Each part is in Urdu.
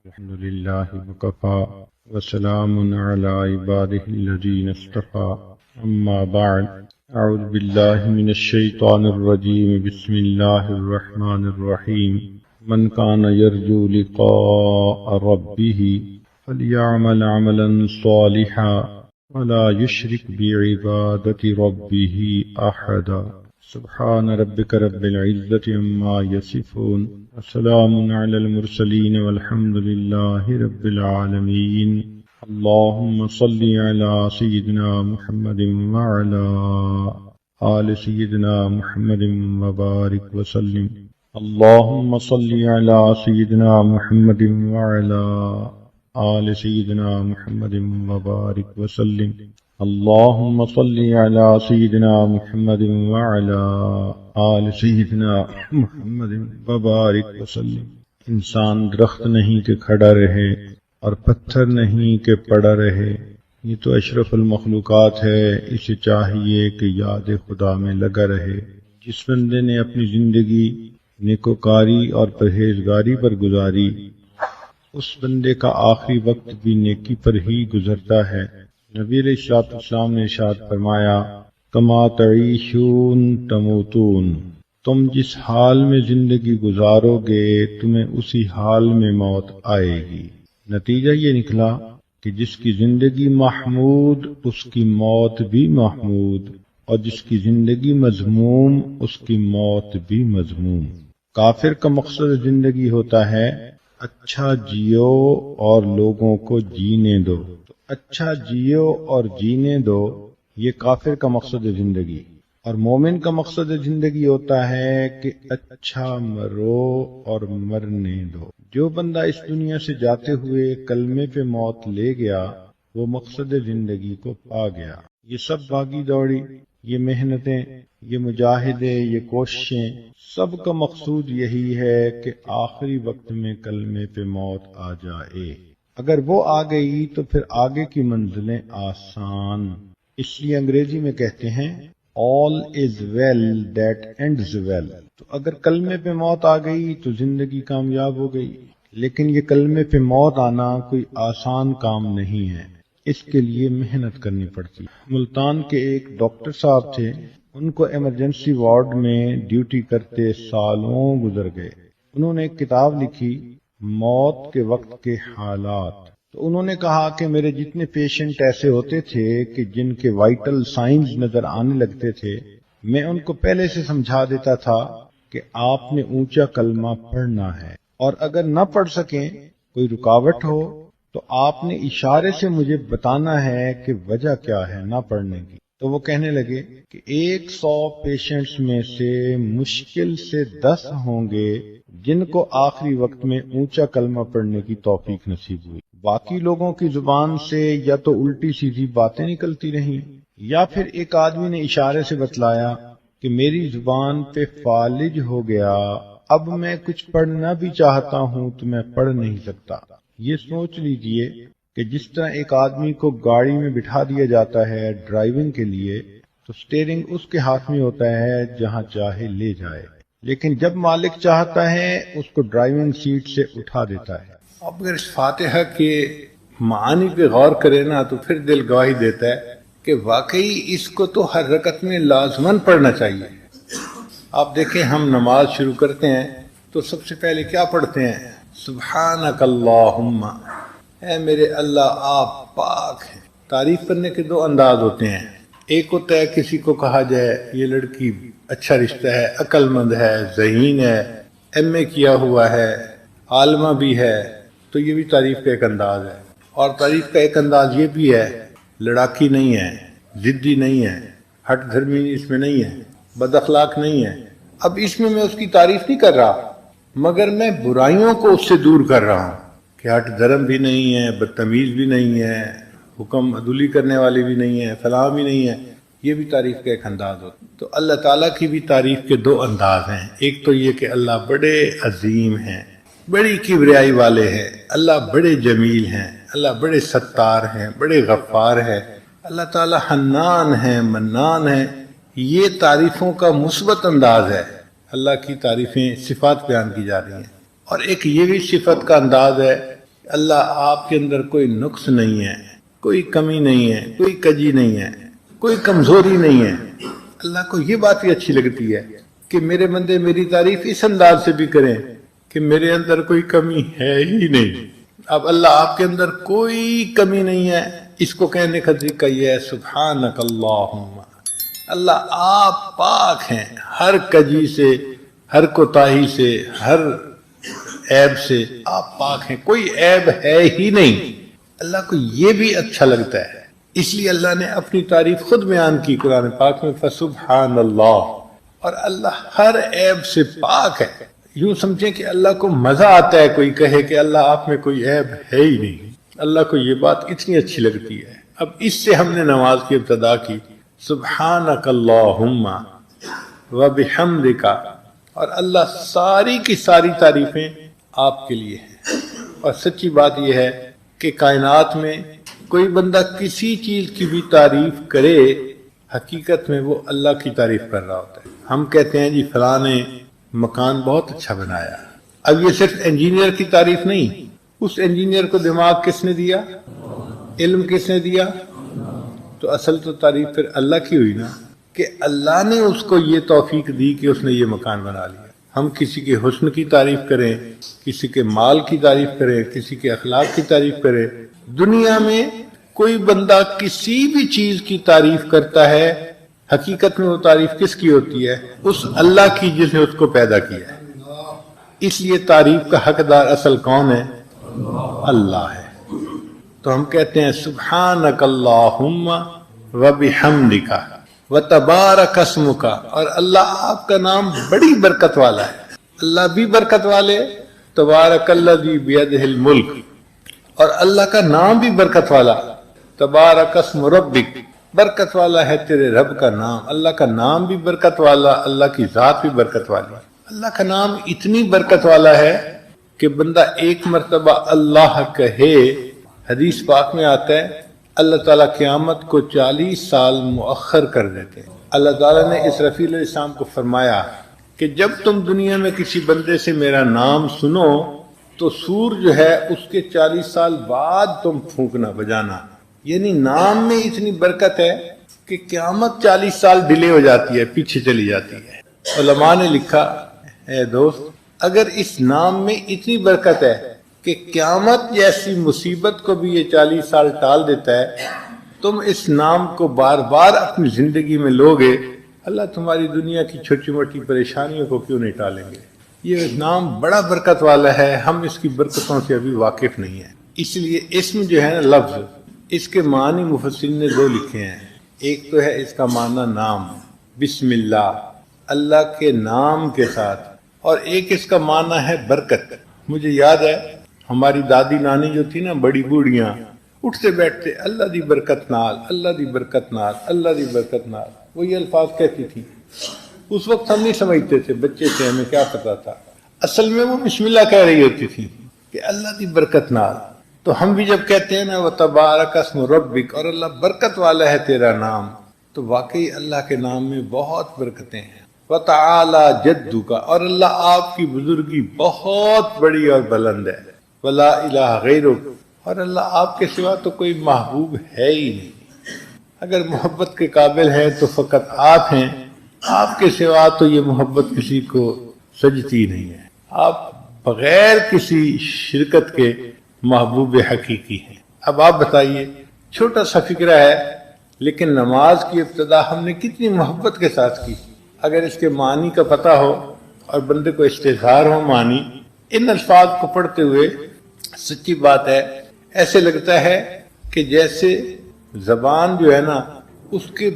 الحمد لله وكفى وسلام على عباده الذين اصطفى أما بعد أعوذ بالله من الشيطان الرجيم بسم الله الرحمن الرحيم من كان يرجو لقاء ربه فليعمل عملا صالحا ولا يشرك بعبادة ربه أحدا سبحان ربك رب العزة عما يصفون وسلام على المرسلين والحمد لله رب العالمين اللهم صل على سيدنا محمد وعلى آل سيدنا محمد وبارك وسلم اللهم صل على سيدنا محمد وعلى آل سيدنا محمد وبارك وسلم اللهم صل على سيدنا محمد وعلى آل سيدنا محمد وبارك وسلم۔ انسان درخت نہیں کہ کھڑا رہے اور پتھر نہیں کہ پڑا رہے، یہ تو اشرف المخلوقات ہے، اسے چاہیے کہ یاد خدا میں لگا رہے۔ جس بندے نے اپنی زندگی نیکوکاری اور پرہیزگاری پر گزاری، اس بندے کا آخری وقت بھی نیکی پر ہی گزرتا ہے۔ نبی علیہ السلام نے ارشاد فرمایا کما تعیشون تموتون، تم جس حال میں زندگی گزارو گے تمہیں اسی حال میں موت آئے گی۔ نتیجہ یہ نکلا کہ جس کی زندگی محمود اس کی موت بھی محمود، اور جس کی زندگی مذموم اس کی موت بھی مذموم۔ کافر کا مقصد زندگی ہوتا ہے اچھا جیو اور لوگوں کو جینے دو، اچھا جیو اور جینے دو، یہ کافر کا مقصد زندگی۔ اور مومن کا مقصد زندگی ہوتا ہے کہ اچھا مرو اور مرنے دو۔ جو بندہ اس دنیا سے جاتے ہوئے کلمے پہ موت لے گیا وہ مقصد زندگی کو پا گیا۔ یہ سب بھاگی دوڑی، یہ محنتیں، یہ مجاہدے، یہ کوششیں، سب کا مقصود یہی ہے کہ آخری وقت میں کلمے پہ موت آ جائے۔ اگر وہ آ گئی تو پھر آگے کی منزلیں آسان۔ اس لیے انگریزی میں کہتے ہیں all is well that ends well۔ تو اگر کلمے پہ موت آ گئی تو زندگی کامیاب ہو گئی، لیکن یہ کلمے پہ موت آنا کوئی آسان کام نہیں ہے، اس کے لیے محنت کرنی پڑتی۔ ملتان کے ایک ڈاکٹر صاحب تھے، ان کو ایمرجنسی وارڈ میں ڈیوٹی کرتے سالوں گزر گئے۔ انہوں نے ایک کتاب لکھی موت کے وقت کے حالات۔ تو انہوں نے کہا کہ میرے جتنے پیشنٹ ایسے ہوتے تھے کہ جن کے وائٹل سائنز نظر آنے لگتے تھے، میں ان کو پہلے سے سمجھا دیتا تھا کہ آپ نے اونچا کلمہ پڑھنا ہے، اور اگر نہ پڑھ سکیں، کوئی رکاوٹ ہو تو آپ نے اشارے سے مجھے بتانا ہے کہ وجہ کیا ہے نہ پڑھنے کی۔ تو وہ کہنے لگے کہ 100 پیشنٹس میں سے مشکل سے 10 ہوں گے جن کو آخری وقت میں اونچا کلمہ پڑھنے کی توفیق نصیب ہوئی۔ باقی لوگوں کی زبان سے یا تو الٹی سیدھی باتیں نکلتی رہیں، یا پھر ایک آدمی نے اشارے سے بتلایا کہ میری زبان پہ فالج ہو گیا، اب میں کچھ پڑھنا بھی چاہتا ہوں تو میں پڑھ نہیں سکتا۔ یہ سوچ لیجئے کہ جس طرح ایک آدمی کو گاڑی میں بٹھا دیا جاتا ہے ڈرائیونگ کے لیے، تو سٹیئرنگ اس کے ہاتھ میں ہوتا ہے جہاں چاہے لے جائے، لیکن جب مالک چاہتا ہے اس کو ڈرائیونگ سیٹ سے اٹھا دیتا ہے۔ اب اگر اس فاتحہ کے معانی پہ غور کرے نا تو پھر دل گواہی دیتا ہے کہ واقعی اس کو تو ہر رکعت میں لازماً پڑھنا چاہیے۔ آپ دیکھیں ہم نماز شروع کرتے ہیں تو سب سے پہلے کیا پڑھتے ہیں؟ سبحانک اللہم، اے میرے اللہ آپ پاک ہیں۔ تعریف کرنے کے 2 انداز ہوتے ہیں، ایک ہوتا ہے کسی کو کہا جائے یہ لڑکی اچھا رشتہ ہے، عقل مند ہے، ذہین ہے، ایم اے کیا ہوا ہے، عالمہ بھی ہے، تو یہ بھی تعریف کا ایک انداز ہے۔ اور تعریف کا ایک انداز یہ بھی ہے لڑاکی نہیں ہے، ضدی نہیں ہے، ہٹ دھرمی اس میں نہیں ہے، بد اخلاق نہیں ہے۔ اب اس میں اس کی تعریف نہیں کر رہا، مگر میں برائیوں کو اس سے دور کر رہا ہوں کہ ہٹ دھرم بھی نہیں ہے، بدتمیز بھی نہیں ہے، حکم عدولی کرنے والی بھی نہیں ہے، فلاں بھی نہیں ہے۔ یہ بھی تعریف کا ایک انداز ہوتا ہے۔ تو اللہ تعالیٰ کی بھی تعریف کے 2 انداز ہیں، ایک تو یہ کہ اللہ بڑے عظیم ہیں، بڑی کبریائی والے ہیں، اللہ بڑے جمیل ہیں، اللہ بڑے ستار ہیں، بڑے غفار ہیں، اللہ تعالیٰ حنان ہیں، منان ہیں۔ یہ تعریفوں کا مثبت انداز ہے، اللہ کی تعریفیں صفات بیان کی جا رہی ہیں۔ اور ایک یہ بھی صفت کا انداز ہے اللہ آپ کے اندر کوئی نقص نہیں ہے، کوئی کمی نہیں ہے، کوئی کجی نہیں ہے، کوئی کمزوری نہیں ہے۔ اللہ کو یہ بات بھی اچھی لگتی ہے کہ میرے بندے میری تعریف اس انداز سے بھی کریں کہ میرے اندر کوئی کمی ہے ہی نہیں۔ اب اللہ آپ کے اندر کوئی کمی نہیں ہے، اس کو کہنے کا طریقہ یہ ہے سبحانک اللہم، اللہ آپ پاک ہیں ہر کجی سے، ہر کوتاہی سے، ہر عیب سے، آپ پاک ہیں، کوئی عیب ہے ہی نہیں۔ اللہ کو یہ بھی اچھا لگتا ہے، اس لیے اللہ نے اپنی تعریف خود بیان کی قرآن پاک میں، فسبحان اللہ، اور اللہ ہر عیب سے پاک ہے۔ یوں سمجھیں کہ اللہ کو مزہ آتا ہے کوئی کہے کہ اللہ آپ میں کوئی عیب ہے ہی نہیں، اللہ کو یہ بات اتنی اچھی لگتی ہے۔ اب اس سے ہم نے نماز کی ابتدا کی، سبحانک اللہم وبحمدک، اور اللہ ساری کی ساری تعریفیں آپ کے لیے ہیں۔ اور سچی بات یہ ہے کہ کائنات میں کوئی بندہ کسی چیز کی بھی تعریف کرے، حقیقت میں وہ اللہ کی تعریف کر رہا ہوتا ہے۔ ہم کہتے ہیں جی فلاں نے مکان بہت اچھا بنایا، اب یہ صرف انجینئر کی تعریف نہیں، اس انجینئر کو دماغ کس نے دیا، علم کس نے دیا، تو اصل تو تعریف پھر اللہ کی ہوئی نا، کہ اللہ نے اس کو یہ توفیق دی کہ اس نے یہ مکان بنا لیا۔ ہم کسی کے حسن کی تعریف کریں، کسی کے مال کی تعریف کریں، کسی کے اخلاق کی تعریف کریں، دنیا میں کوئی بندہ کسی بھی چیز کی تعریف کرتا ہے، حقیقت میں وہ تعریف کس کی ہوتی ہے؟ اس اللہ کی جس نے اس کو پیدا کیا ہے۔ اس لیے تعریف کا حقدار اصل کون ہے؟ اللہ ہے۔ تو ہم کہتے ہیں سبحانک اللہم وبحمدک وتبارک اسمک، اور اللہ آپ کا نام بڑی برکت والا ہے، اللہ بھی برکت والے، تبارک الذی بیدہ الملک، اور اللہ کا نام بھی برکت والا، تبارک اسم ربک، برکت والا ہے تیرے رب کا نام، اللہ کا نام بھی برکت والا، اللہ کی ذات بھی برکت والی۔ اللہ کا نام اتنی برکت والا ہے کہ بندہ ایک مرتبہ اللہ کہے، حدیث پاک میں آتا ہے اللہ تعالیٰ قیامت کو 40 سال مؤخر کر دیتے ہیں۔ اللہ تعالیٰ نے اسرافیل علیہ السلام کو فرمایا کہ جب تم دنیا میں کسی بندے سے میرا نام سنو تو سور جو ہے اس کے 40 سال بعد تم پھونکنا بجانا، یعنی نام میں اتنی برکت ہے کہ قیامت 40 سال ڈیلے ہو جاتی ہے، پیچھے چلی جاتی ہے۔ علماء نے لکھا اے دوست، اگر اس نام میں اتنی برکت ہے کہ قیامت جیسی مصیبت کو بھی یہ 40 سال ٹال دیتا ہے، تم اس نام کو بار بار اپنی زندگی میں لوگے، اللہ تمہاری دنیا کی چھوٹی موٹی پریشانیوں کو کیوں نہیں ٹالیں گے؟ یہ نام بڑا برکت والا ہے، ہم اس کی برکتوں سے ابھی واقف نہیں ہیں۔ اس لیے اسم جو ہے نا، لفظ، اس کے معنی مفسرین نے 2 لکھے ہیں۔ ایک تو ہے اس کا معنی نام، بسم اللہ، اللہ کے نام کے ساتھ، اور ایک اس کا معنی ہے برکت۔ مجھے یاد ہے ہماری دادی نانی جو تھی نا، بڑی بوڑھیاں، اٹھتے بیٹھتے اللہ دی برکت نال، اللہ دی برکت نال، اللہ دی برکت نال، وہ یہ الفاظ کہتی تھی۔ اس وقت ہم نہیں سمجھتے تھے، بچے تھے، ہمیں کیا پتا تھا، اصل میں وہ بسم اللہ کہہ رہی ہوتی تھی کہ اللہ دی برکت نال۔ تو ہم بھی جب کہتے ہیں نا وتبارک اسم ربک، اور اللہ برکت والا ہے تیرا نام، تو واقعی اللہ کے نام میں بہت برکتیں ہیں۔ وتعالی جدک، اور اللہ آپ کی بزرگی بہت بڑی اور بلند ہے۔ ولا الہ غیرک، اور اللہ آپ کے سوا تو کوئی محبوب ہے ہی نہیں۔ اگر محبت کے قابل ہے تو فقط آپ ہیں، آپ کے سوا تو یہ محبت کسی کو سجتی نہیں ہے، آپ بغیر کسی شرکت کے محبوب حقیقی ہیں۔ اب آپ بتائیے، چھوٹا سا فکرہ ہے لیکن نماز کی ابتدا ہم نے کتنی محبت کے ساتھ کی۔ اگر اس کے معنی کا پتہ ہو اور بندے کو استحضار ہو معنی، ان الفاظ کو پڑھتے ہوئے سچی بات ہے ایسے لگتا ہے کہ جیسے زبان جو ہے نا اس کے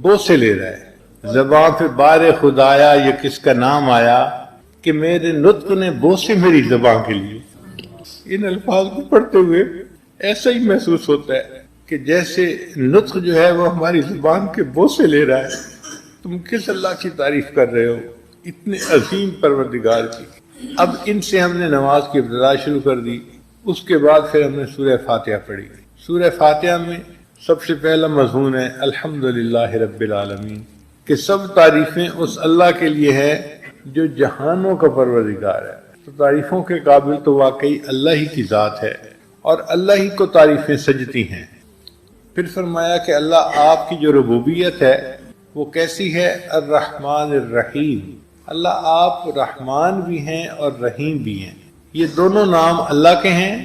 بوسے لے رہا ہے، زبان پہ بار خدایا یہ کس کا نام آیا کہ میرے نطق نے بوسے میری زبان کے لیے۔ ان الفاظ کو پڑھتے ہوئے ایسا ہی محسوس ہوتا ہے کہ جیسے نطق جو ہے وہ ہماری زبان کے بوسے لے رہا ہے۔ تم کس اللہ کی تعریف کر رہے ہو، اتنے عظیم پروردگار کی۔ اب ان سے ہم نے نماز کی ابتدا شروع کر دی۔ اس کے بعد پھر ہم نے سورہ فاتحہ پڑھی۔ سورہ فاتحہ میں سب سے پہلا مضمون ہے الحمدللہ رب العالمین، کہ سب تعریفیں اس اللہ کے لیے ہے جو جہانوں کا پروردگار ہے۔ تو تعریفوں کے قابل تو واقعی اللہ ہی کی ذات ہے۔ اور اللہ ہی کو تعریفیں سجتی ہیں۔ پھر فرمایا کہ اللہ آپ کی جو ربوبیت ہے وہ کیسی ہے؟ الرحمن الرحیم، اللہ آپ رحمان بھی ہیں اور رحیم بھی ہیں۔ یہ دونوں نام اللہ کے ہیں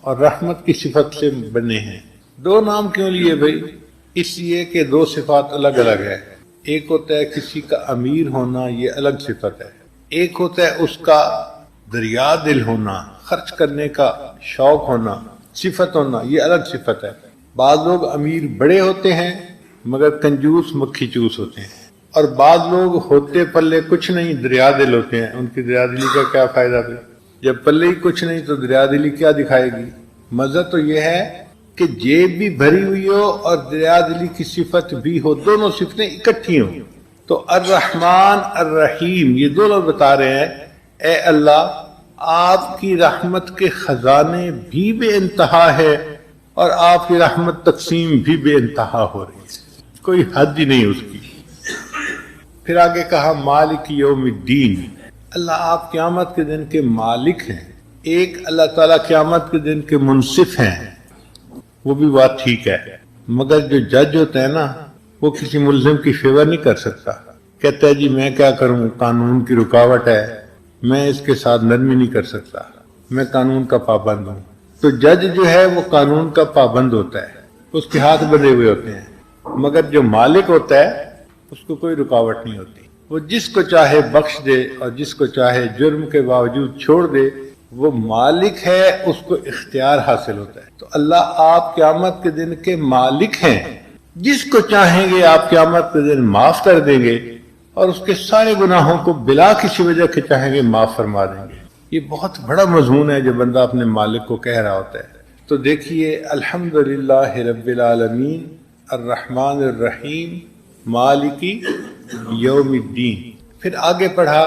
اور رحمت کی صفت سے بنے ہیں۔ دو نام کیوں لیے بھائی؟ اس لیے کہ دو صفات الگ الگ ہے۔ ایک ہوتا ہے کسی کا امیر ہونا، یہ الگ صفت ہے۔ ایک ہوتا ہے اس کا دریا دل ہونا، خرچ کرنے کا شوق ہونا، صفت ہونا، یہ الگ صفت ہے۔ بعض لوگ امیر بڑے ہوتے ہیں مگر کنجوس مکھی چوس ہوتے ہیں، اور بعض لوگ ہوتے پلے کچھ نہیں دریا دل ہوتے ہیں۔ ان کی دریا دلی کا کیا فائدہ پھر؟ جب پلے ہی کچھ نہیں تو دریا دلی کیا دکھائے گی؟ مزہ تو یہ ہے کہ جیب بھی بھری ہوئی ہو اور دریا دلی کی صفت بھی ہو، دونوں صفتیں اکٹھی ہوں۔ تو الرحمن الرحیم یہ دونوں بتا رہے ہیں اے اللہ آپ کی رحمت کے خزانے بھی بے انتہا ہے اور آپ کی رحمت تقسیم بھی بے انتہا ہو رہی ہے، کوئی حد ہی نہیں اس کی۔ پھر آگے کہا مالک یوم الدین، اللہ آپ قیامت کے دن کے مالک ہیں۔ ایک اللہ تعالیٰ قیامت کے دن کے منصف ہیں، وہ بھی بات ٹھیک ہے، مگر جو جج ہوتا ہے نا وہ کسی ملزم کی فیور نہیں کر سکتا۔ کہتا ہے جی میں کیا کروں، قانون کی رکاوٹ ہے، میں اس کے ساتھ نرمی نہیں کر سکتا، میں قانون کا پابند ہوں۔ تو جج جو ہے وہ قانون کا پابند ہوتا ہے، اس کے ہاتھ بندھے ہوئے ہوتے ہیں، مگر جو مالک ہوتا ہے اس کو کوئی رکاوٹ نہیں ہوتی، وہ جس کو چاہے بخش دے اور جس کو چاہے جرم کے باوجود چھوڑ دے، وہ مالک ہے، اس کو اختیار حاصل ہوتا ہے۔ تو اللہ آپ قیامت کے دن کے مالک ہیں، جس کو چاہیں گے آپ قیامت کے دن معاف کر دیں گے اور اس کے سارے گناہوں کو بلا کسی وجہ کے چاہیں گے معاف فرما دیں گے۔ یہ بہت بڑا مضمون ہے جو بندہ اپنے مالک کو کہہ رہا ہوتا ہے۔ تو دیکھیے الحمدللہ رب العالمین الرحمن الرحیم مالکی یوم الدین۔ پھر آگے پڑھا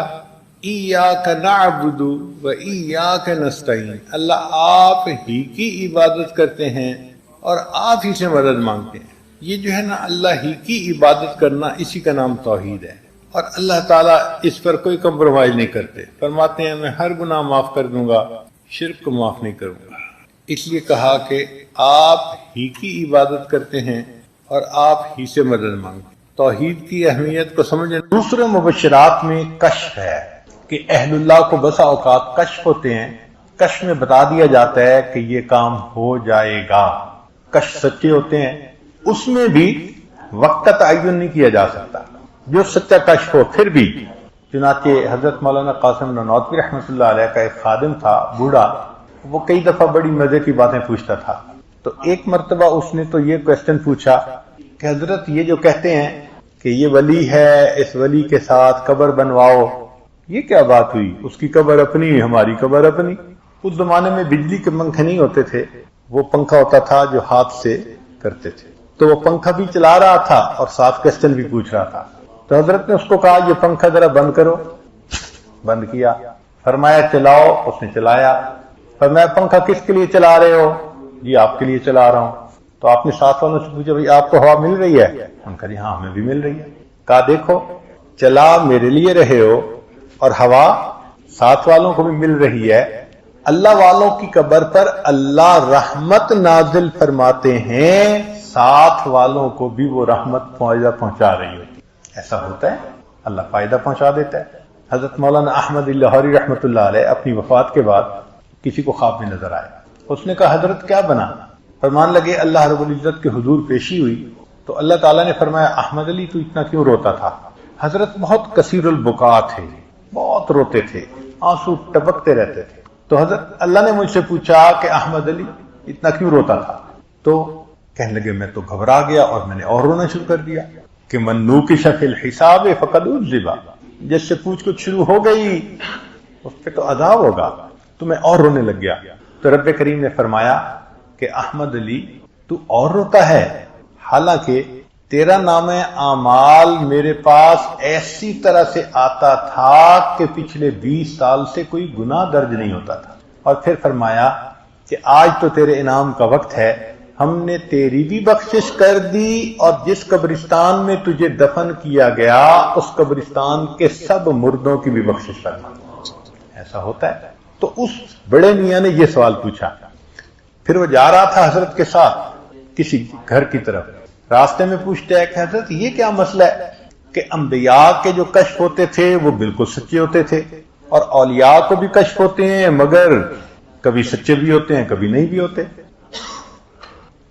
ایاک نعبد و ایاک نستعین، اللہ آپ ہی کی عبادت کرتے ہیں اور آپ ہی سے مدد مانگتے ہیں۔ یہ جو ہے نا اللہ ہی کی عبادت کرنا، اسی کا نام توحید ہے، اور اللہ تعالیٰ اس پر کوئی کمپرومائز نہیں کرتے۔ فرماتے ہیں میں ہر گناہ معاف کر دوں گا، شرک کو معاف نہیں کروں گا۔ اس لیے کہا کہ آپ ہی کی عبادت کرتے ہیں اور آپ ہی سے مدد مانگتے ہیں۔ توحید کی اہمیت کو سمجھیں۔ دوسرے مبشرات میں کشف ہے کہ اہل اللہ کو بسا اوقات کشف ہوتے ہیں، کشف میں بتا دیا جاتا ہے کہ یہ کام ہو جائے گا۔ کشف سچے ہوتے ہیں، اس میں بھی وقت کا تعین نہیں کیا جا سکتا، جو سچا کشف ہو۔ پھر بھی چنانچہ حضرت مولانا قاسم نانوتوی رحمۃ اللہ علیہ کا ایک خادم تھا بوڑھا، وہ کئی دفعہ بڑی مزے کی باتیں پوچھتا تھا۔ تو ایک مرتبہ اس نے تو یہ کویسچن پوچھا کہ حضرت یہ جو کہتے ہیں کہ یہ ولی ہے، اس ولی کے ساتھ قبر بنواؤ، یہ کیا بات ہوئی؟ اس کی قبر اپنی، ہماری قبر اپنی۔ اس زمانے میں بجلی کے پنکھے نہیں ہوتے تھے، وہ پنکھا ہوتا تھا جو ہاتھ سے کرتے تھے، تو وہ پنکھا بھی چلا رہا تھا اور ساتھ کویسچن بھی پوچھ رہا تھا۔ تو حضرت نے اس کو کہا یہ پنکھا ذرا بند کرو، بند کیا۔ فرمایا چلاؤ، اس نے چلایا۔ فرمایا پنکھا کس کے لیے چلا رہے ہو؟ جی آپ کے لیے چلا رہا ہوں۔ تو آپ نے ساتھ والوں سے پوچھا بھائی آپ کو ہوا مل رہی ہے؟ ہم کہا جی ہاں ہمیں بھی مل رہی ہے۔ کہا دیکھو چلا میرے لیے رہے ہو اور ہوا ساتھ والوں کو بھی مل رہی ہے، اللہ والوں کی قبر پر اللہ رحمت نازل فرماتے ہیں، ساتھ والوں کو بھی وہ رحمت فائدہ پہنچا رہی ہوتی ہے۔ ایسا ہوتا ہے، اللہ فائدہ پہنچا دیتا ہے۔ حضرت مولانا احمد لاہوری رحمۃ اللہ علیہ اپنی وفات کے بعد کسی کو خواب میں نظر آیا، اس نے کہا حضرت کیا بنا؟ فرمان لگے اللہ رب العزت کے حضور پیشی ہوئی تو اللہ تعالیٰ نے فرمایا احمد علی تو اتنا کیوں روتا تھا؟ حضرت بہت کثیر البکا تھے، بہت روتے تھے، آنسو ٹپکتے رہتے تھے۔ تو حضرت اللہ نے مجھ سے پوچھا کہ احمد علی اتنا کیوں روتا تھا؟ تو کہنے لگے میں تو گھبرا گیا اور میں نے اور رونا شروع کر دیا کہ من نوکش فی الحساب فقد عذب، جس سے پوچھ کچھ شروع ہو گئی اس پہ تو عذاب ہوگا۔ تو میں اور رونے لگ گیا۔ تو رب کریم نے فرمایا کہ احمد علی تو اور روتا ہے، حالانکہ تیرا نام اعمال میرے پاس ایسی طرح سے آتا تھا کہ پچھلے 20 سال سے کوئی گناہ درج نہیں ہوتا تھا۔ اور پھر فرمایا کہ آج تو تیرے انعام کا وقت ہے، ہم نے تیری بھی بخشش کر دی اور جس قبرستان میں تجھے دفن کیا گیا اس قبرستان کے سب مردوں کی بھی بخشش کرنا۔ ایسا ہوتا ہے۔ تو اس بڑے میاں نے یہ سوال پوچھا۔ پھر وہ جا رہا تھا حضرت کے ساتھ کسی گھر کی طرف، راستے میں پوچھتا ہے کہ حضرت یہ کیا مسئلہ ہے کہ انبیاء کے جو کشف ہوتے تھے وہ بالکل سچے ہوتے تھے، اور اولیاء کو بھی کشف ہوتے ہیں مگر کبھی سچے بھی ہوتے ہیں کبھی نہیں بھی ہوتے۔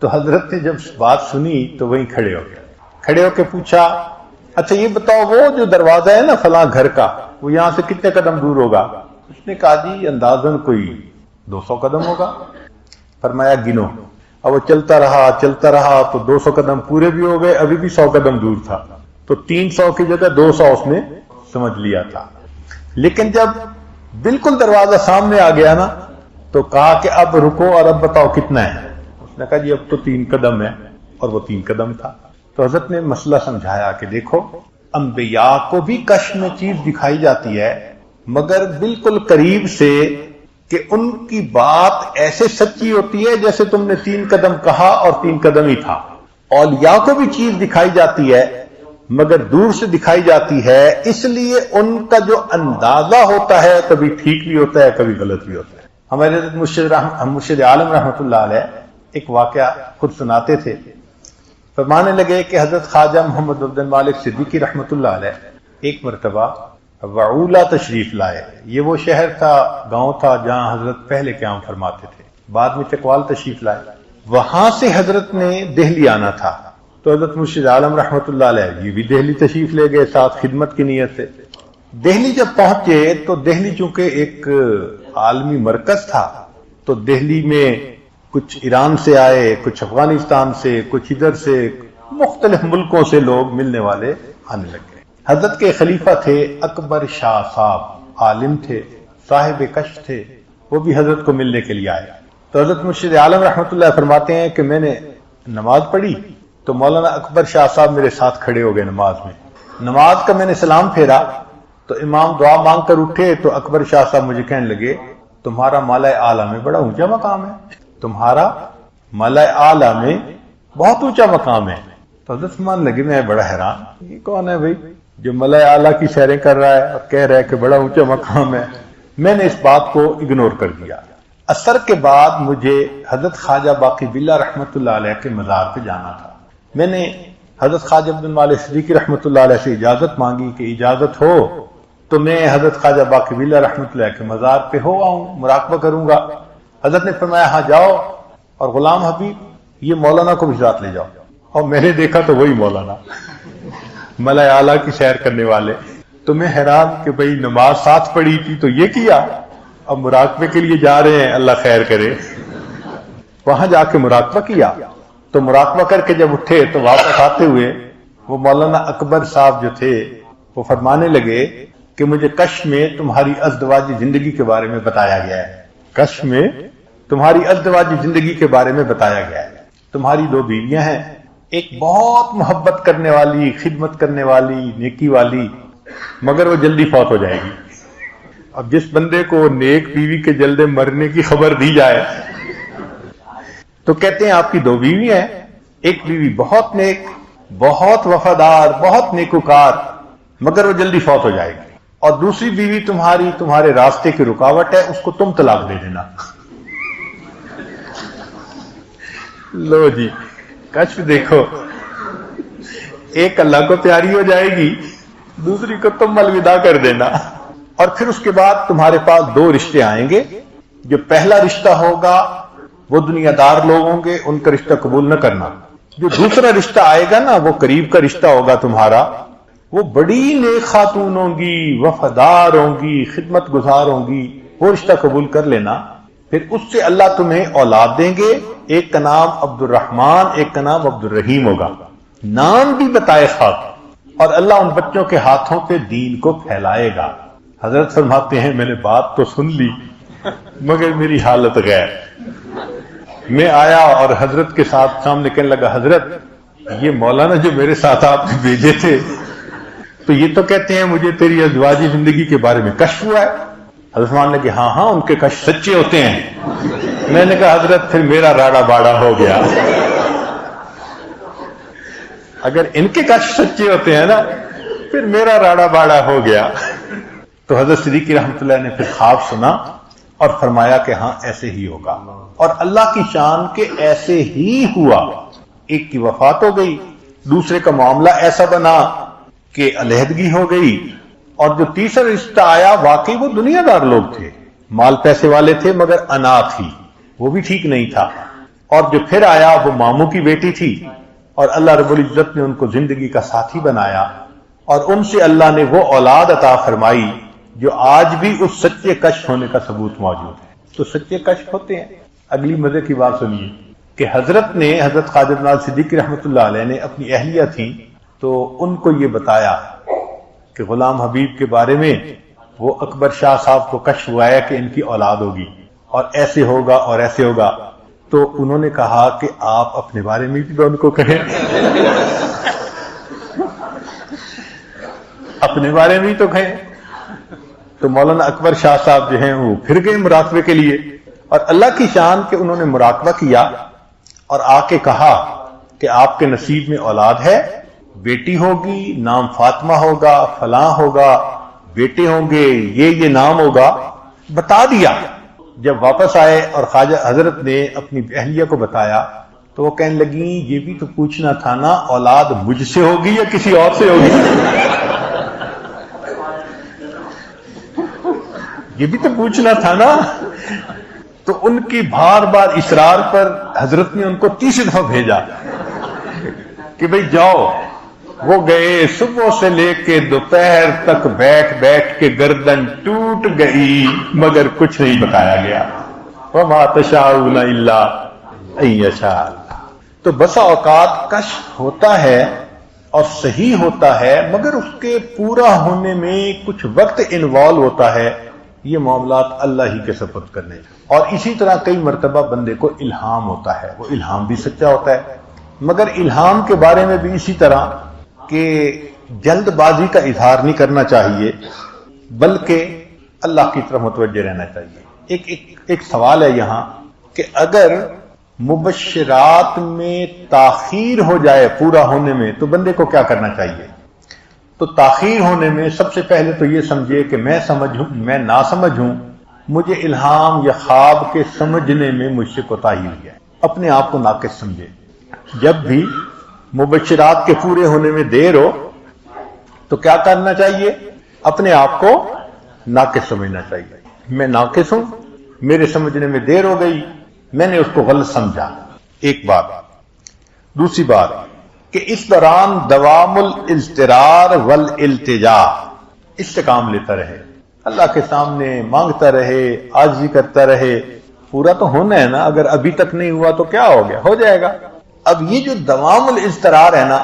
تو حضرت نے جب بات سنی تو وہیں کھڑے ہو گئے، کھڑے ہو کے پوچھا اچھا یہ بتاؤ وہ جو دروازہ ہے نا فلاں گھر کا وہ یہاں سے کتنے قدم دور ہوگا؟ اس نے کہا جی اندازاً کوئی 200 قدم ہوگا۔ فرمایا گنو۔ اب وہ چلتا رہا تو 200 قدم پورے بھی ہو گئے، ابھی بھی 100 قدم دور تھا، تو 300 کی جگہ 200 اس نے سمجھ لیا تھا۔ لیکن جب بالکل دروازہ سامنے آ گیا نا تو کہا کہ اب رکو اور اب بتاؤ کتنا ہے؟ اس نے کہا جی اب تو 3 قدم ہے، اور وہ 3 قدم تھا۔ تو حضرت نے مسئلہ سمجھایا کہ دیکھو انبیاء کو بھی کشف میں چیز دکھائی جاتی ہے مگر بالکل قریب سے، کہ ان کی بات ایسے سچی ہوتی ہے جیسے تم نے 3 قدم کہا اور 3 قدم ہی تھا۔ اولیاء کو بھی چیز دکھائی جاتی ہے مگر دور سے دکھائی جاتی ہے، اس لیے ان کا جو اندازہ ہوتا ہے کبھی ٹھیک بھی ہوتا ہے کبھی غلط بھی ہوتا ہے۔ ہمارے مرشد عالم رحمۃ اللہ علیہ ایک واقعہ خود سناتے تھے، فرمانے لگے کہ حضرت خواجہ محمد عبد المالک صدیقی رحمۃ اللہ علیہ ایک مرتبہ وعولہ تشریف لائے۔ یہ وہ شہر تھا، گاؤں تھا جہاں حضرت پہلے قیام فرماتے تھے، بعد میں چکوال تشریف لائے۔ وہاں سے حضرت نے دہلی آنا تھا، تو حضرت مرشد عالم رحمۃ اللہ علیہ یہ بھی دہلی تشریف لے گئے ساتھ خدمت کی نیت سے۔ دہلی جب پہنچے تو دہلی چونکہ ایک عالمی مرکز تھا، تو دہلی میں کچھ ایران سے آئے، کچھ افغانستان سے، کچھ ادھر سے، مختلف ملکوں سے لوگ ملنے والے آنے لگے۔ حضرت کے خلیفہ تھے اکبر شاہ صاحب، عالم تھے، صاحب کشف تھے، وہ بھی حضرت کو ملنے کے لیے آئے۔ تو حضرت مرشد عالم رحمۃ اللہ فرماتے ہیں کہ میں نے نماز پڑھی تو مولانا اکبر شاہ صاحب میرے ساتھ کھڑے ہو گئے نماز میں۔ نماز کا میں نے سلام پھیرا تو امام دعا مانگ کر اٹھے تو اکبر شاہ صاحب مجھے کہنے لگے تمہارا مالا اعلیٰ میں بڑا اونچا مقام ہے، تمہارا مالا اعلیٰ میں بہت اونچا مقام ہے۔ تو حضرت فرمان لگے میں بڑا حیران، یہ کون ہے بھائی جو مالا اعلیٰ کی سیریں کر رہا ہے اور کہہ رہا ہے کہ بڑا اونچا مقام ہے؟ میں نے اس بات کو اگنور کر دیا۔ عصر کے بعد مجھے حضرت خواجہ باقی باللہ رحمۃ اللہ علیہ کے مزار پہ جانا تھا۔ میں نے حضرت خواجہ عبد المالک صدیقی رحمۃ اللہ علیہ سے اجازت مانگی کہ اجازت ہو تو میں حضرت خواجہ باقی باللہ رحمۃ اللہ کے مزار پہ ہو آؤں، مراقبہ کروں گا۔ حضرت نے فرمایا ہاں جاؤ، اور غلام حبیب یہ مولانا کو بھی ساتھ لے جاؤ۔ اور میں نے دیکھا تو وہی مولانا ملا اعلیٰ کی سیر کرنے والے۔ تو میں حیران کہ بھئی نماز ساتھ پڑھی تھی تو یہ کیا، اب مراقبے کے لیے جا رہے ہیں، اللہ خیر کرے۔ وہاں جا کے مراقبہ کیا، تو مراقبہ کر کے جب اٹھے تو واپس آتے ہوئے وہ مولانا اکبر صاحب جو تھے وہ فرمانے لگے کہ مجھے کشف میں تمہاری ازدواجی زندگی کے بارے میں بتایا گیا ہے، کشف میں تمہاری ازدواجی زندگی کے بارے میں بتایا گیا ہے۔ تمہاری 2 بیویاں ہیں، ایک بہت محبت کرنے والی، خدمت کرنے والی، نیکی والی، مگر وہ جلدی فوت ہو جائے گی۔ اب جس بندے کو نیک بیوی کے جلدی مرنے کی خبر دی جائے تو کہتے ہیں آپ کی 2 بیوی ہیں، ایک بیوی بہت نیک، بہت وفادار، بہت نیکوکار، مگر وہ جلدی فوت ہو جائے گی، اور دوسری بیوی تمہارے راستے کی رکاوٹ ہے، اس کو تم طلاق دے دینا۔ لو جی کشف دیکھو، ایک اللہ کو پیاری ہو جائے گی، دوسری کو تم الوداع کر دینا، اور پھر اس کے بعد تمہارے پاس 2 رشتے آئیں گے۔ جو پہلا رشتہ ہوگا وہ دنیا دار لوگ ہوں گے، ان کا رشتہ قبول نہ کرنا۔ جو دوسرا رشتہ آئے گا نا وہ قریب کا رشتہ ہوگا تمہارا، وہ بڑی نیک خاتون ہوں گی، وفادار ہوں گی، خدمت گزار ہوں گی، وہ رشتہ قبول کر لینا۔ پھر اس سے اللہ تمہیں اولاد دیں گے، ایک کا نام عبد الرحمن، ایک کا نام عبد الرحیم ہوگا، نام بھی بتائے خاک، اور اللہ ان بچوں کے ہاتھوں پہ دین کو پھیلائے گا۔ حضرت فرماتے ہیں میں نے بات تو سن لی مگر میری حالت غیر۔ میں آیا اور حضرت کے ساتھ سامنے کہنے لگا حضرت یہ مولانا جو میرے ساتھ آپ نے بھیجے تھے تو یہ تو کہتے ہیں مجھے تیری ازدواجی زندگی کے بارے میں کشف ہوا ہے۔ حضرت مان لگے ہاں ان کے کشف سچے ہوتے ہیں۔ میں نے کہا حضرت پھر میرا راڑا باڑا ہو گیا، اگر ان کے کشف سچے ہوتے ہیں نا پھر میرا راڑا باڑا ہو گیا۔ تو حضرت صدیقی رحمۃ اللہ نے پھر خواب سنا اور فرمایا کہ ہاں ایسے ہی ہوگا، اور اللہ کی شان کے ایسے ہی ہوا۔ ایک کی وفات ہو گئی، دوسرے کا معاملہ ایسا بنا کہ علیحدگی ہو گئی، اور جو تیسرا رشتہ آیا واقعی وہ دنیا دار لوگ تھے، مال پیسے والے تھے، مگر انا تھی، وہ بھی ٹھیک نہیں تھا، اور جو پھر آیا وہ ماموں کی بیٹی تھی، اور اللہ رب العزت نے ان کو زندگی کا ساتھی بنایا، اور ان سے اللہ نے وہ اولاد عطا فرمائی جو آج بھی اس سچے کشف ہونے کا ثبوت موجود ہے۔ تو سچے کشف ہوتے ہیں۔ اگلی مزے کی بات سنیے کہ حضرت خواجہ نواز صدیقی رحمۃ اللہ علیہ نے اپنی اہلیہ تھیں تو ان کو یہ بتایا کہ غلام حبیب کے بارے میں وہ اکبر شاہ صاحب کو کشف ہوا ہے کہ ان کی اولاد ہوگی اور ایسے ہوگا اور ایسے ہوگا، تو انہوں نے کہا کہ آپ اپنے بارے میں بھی ان کو کہیں، اپنے بارے میں ہی تو کہیں۔ تو مولانا اکبر شاہ صاحب جو ہیں وہ پھر گئے مراقبے کے لیے، اور اللہ کی شان کہ انہوں نے مراقبہ کیا اور آ کے کہا کہ آپ کے نصیب میں اولاد ہے، بیٹی ہوگی، نام فاطمہ ہوگا، فلاں ہوگا، بیٹے ہوں گے، یہ نام ہوگا، بتا دیا۔ جب واپس آئے اور خواجہ حضرت نے اپنی اہلیہ کو بتایا تو وہ کہنے لگی یہ بھی تو پوچھنا تھا نا اولاد مجھ سے ہوگی یا کسی اور سے ہوگی، یہ بھی تو پوچھنا تھا نا۔ تو ان کی بار بار اصرار پر حضرت نے ان کو تیسری دفعہ بھیجا کہ بھئی جاؤ۔ وہ گئے، صبح سے لے کے دوپہر تک بیٹھ بیٹھ کے گردن ٹوٹ گئی، مگر کچھ نہیں بتایا گیا۔ وَمَا تَشَاءُونَ إِلَّا أَن يَشَاءَ اللَّهُ۔ تو بسا اوقات کشف ہوتا ہے اور صحیح ہوتا ہے، مگر اس کے پورا ہونے میں کچھ وقت انوالو ہوتا ہے۔ یہ معاملات اللہ ہی کے سپرد کرنے، اور اسی طرح کئی مرتبہ بندے کو الہام ہوتا ہے، وہ الہام بھی سچا ہوتا ہے، مگر الہام کے بارے میں بھی اسی طرح کہ جلد بازی کا اظہار نہیں کرنا چاہیے، بلکہ اللہ کی طرف متوجہ رہنا چاہیے۔ ایک سوال ہے یہاں کہ اگر مبشرات میں تاخیر ہو جائے پورا ہونے میں تو بندے کو کیا کرنا چاہیے؟ تو تاخیر ہونے میں سب سے پہلے تو یہ سمجھے کہ میں سمجھوں میں نہ سمجھوں، مجھے الہام یا خواب کے سمجھنے میں مجھ سے کوتاہی ہوئی ہے، اپنے آپ کو ناقص سمجھے۔ جب بھی مبشرات کے پورے ہونے میں دیر ہو تو کیا کرنا چاہیے؟ اپنے آپ کو ناقص سمجھنا چاہیے، میں ناقص ہوں، میرے سمجھنے میں دیر ہو گئی، میں نے اس کو غلط سمجھا، ایک بات۔ دوسری بات کہ اس دوران دوام الاضطرار والالتجاء، اس سے کام لیتا رہے، اللہ کے سامنے مانگتا رہے، عاجزی کرتا رہے۔ پورا تو ہونا ہے نا، اگر ابھی تک نہیں ہوا تو کیا ہو گیا، ہو جائے گا۔ اب یہ جو دوام الاضطرار ہے نا،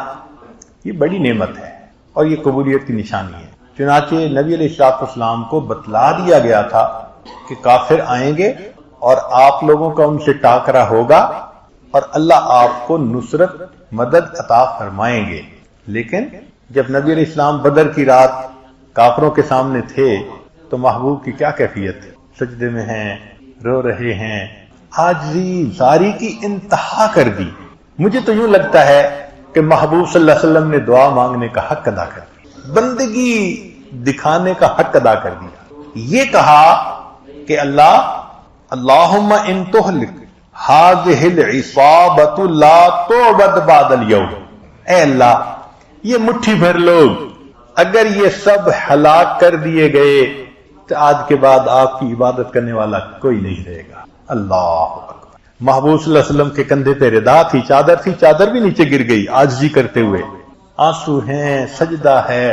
یہ بڑی نعمت ہے اور یہ قبولیت کی نشانی ہے۔ چنانچہ نبی علیہ السلام کو بتلا دیا گیا تھا کہ کافر آئیں گے اور آپ لوگوں کا ان سے ٹاکرا ہوگا اور اللہ آپ کو نصرت مدد عطا فرمائیں گے۔ لیکن جب نبی علیہ السلام بدر کی رات کافروں کے سامنے تھے تو محبوب کی کیا کیفیت تھی؟ سجدے میں ہیں، رو رہے ہیں، عاجزی زاری کی انتہا کر دی۔ مجھے تو یوں لگتا ہے کہ محبوب صلی اللہ علیہ وسلم نے دعا مانگنے کا حق ادا کر دیا، بندگی دکھانے کا حق ادا کر دیا۔ یہ کہا کہ اللہم ان تہلک ہذہ العصابۃ لا تعبد بعد اليوم، اے اللہ یہ مٹھی بھر لوگ اگر یہ سب ہلاک کر دیے گئے تو آج کے بعد آپ کی عبادت کرنے والا کوئی نہیں رہے گا۔ اللہ اکبر۔ محبوب صلی اللہ علیہ وسلم کے کندھے پہ ردا تھی، چادر بھی نیچے گر گئی عاجزی کرتے ہوئے، آنسو ہیں، سجدہ ہے،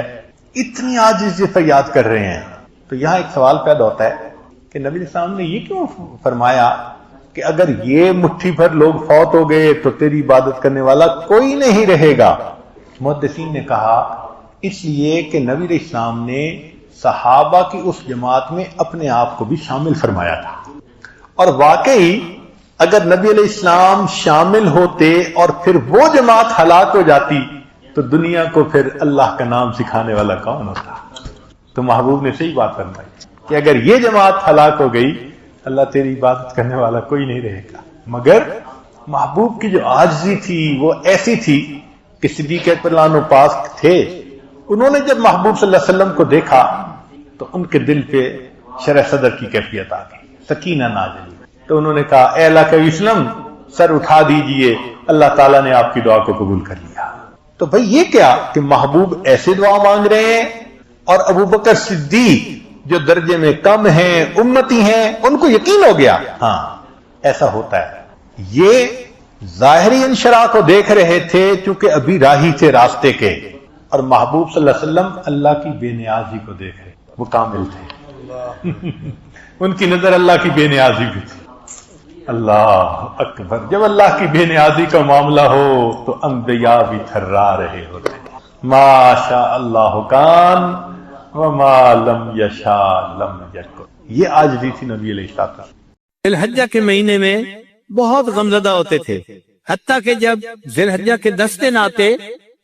اتنی عاجزی فریاد کر رہے ہیں۔ تو یہاں ایک سوال پیدا ہوتا ہے کہ نبی علیہ السلام نے یہ کیوں فرمایا کہ اگر یہ مٹھی بھر لوگ فوت ہو گئے تو تیری عبادت کرنے والا کوئی نہیں رہے گا؟ محدثین نے کہا اس لیے کہ نبی علیہ السلام نے صحابہ کی اس جماعت میں اپنے آپ کو بھی شامل فرمایا تھا، اور واقعی اگر نبی علیہ السلام شامل ہوتے اور پھر وہ جماعت ہلاک ہو جاتی تو دنیا کو پھر اللہ کا نام سکھانے والا کون ہوتا؟ تو محبوب نے صحیح بات فرمائی کہ اگر یہ جماعت ہلاک ہو گئی اللہ تیری عبادت کرنے والا کوئی نہیں رہے گا۔ مگر محبوب کی جو عاجزی تھی وہ ایسی تھی کہ صدیق اکبر عنہ پاس تھے، انہوں نے جب محبوب صلی اللہ علیہ وسلم کو دیکھا تو ان کے دل پہ شرح صدر کی کیفیت آ گئی، سکینہ نازل ہوئی۔ تو انہوں نے کہا اے اللہ کے وسلم سر اٹھا دیجئے، اللہ تعالیٰ نے آپ کی دعا کو قبول کر لیا۔ تو بھئی یہ کیا کہ محبوب ایسے دعا مانگ رہے ہیں اور ابو بکر صدیق جو درجے میں کم ہیں، امتی ہیں، ان کو یقین ہو گیا۔ ہاں ایسا ہوتا ہے۔ یہ ظاہری انشراح کو دیکھ رہے تھے چونکہ ابھی راہی تھے راستے کے، اور محبوب صلی اللہ علیہ وسلم اللہ کی بے نیازی کو دیکھ رہے، وہ کامل تھے ان کی نظر اللہ کی بے نیازی بھی تھی۔ اللہ اکبر، جب اللہ کی بے نیازی کا معاملہ ہو تو انبیاء بھی تھرا رہے ہوتے ہیں۔ ما شاء اللہ کان وما لم یشاء لم یکن، یہ عاجزی تھی نبی علیہ السلام۔ ذی الحجہ کے مہینے میں بہت غمزدہ ہوتے تھے، حتیٰ کہ جب ذی الحجہ کے 10 دن آتے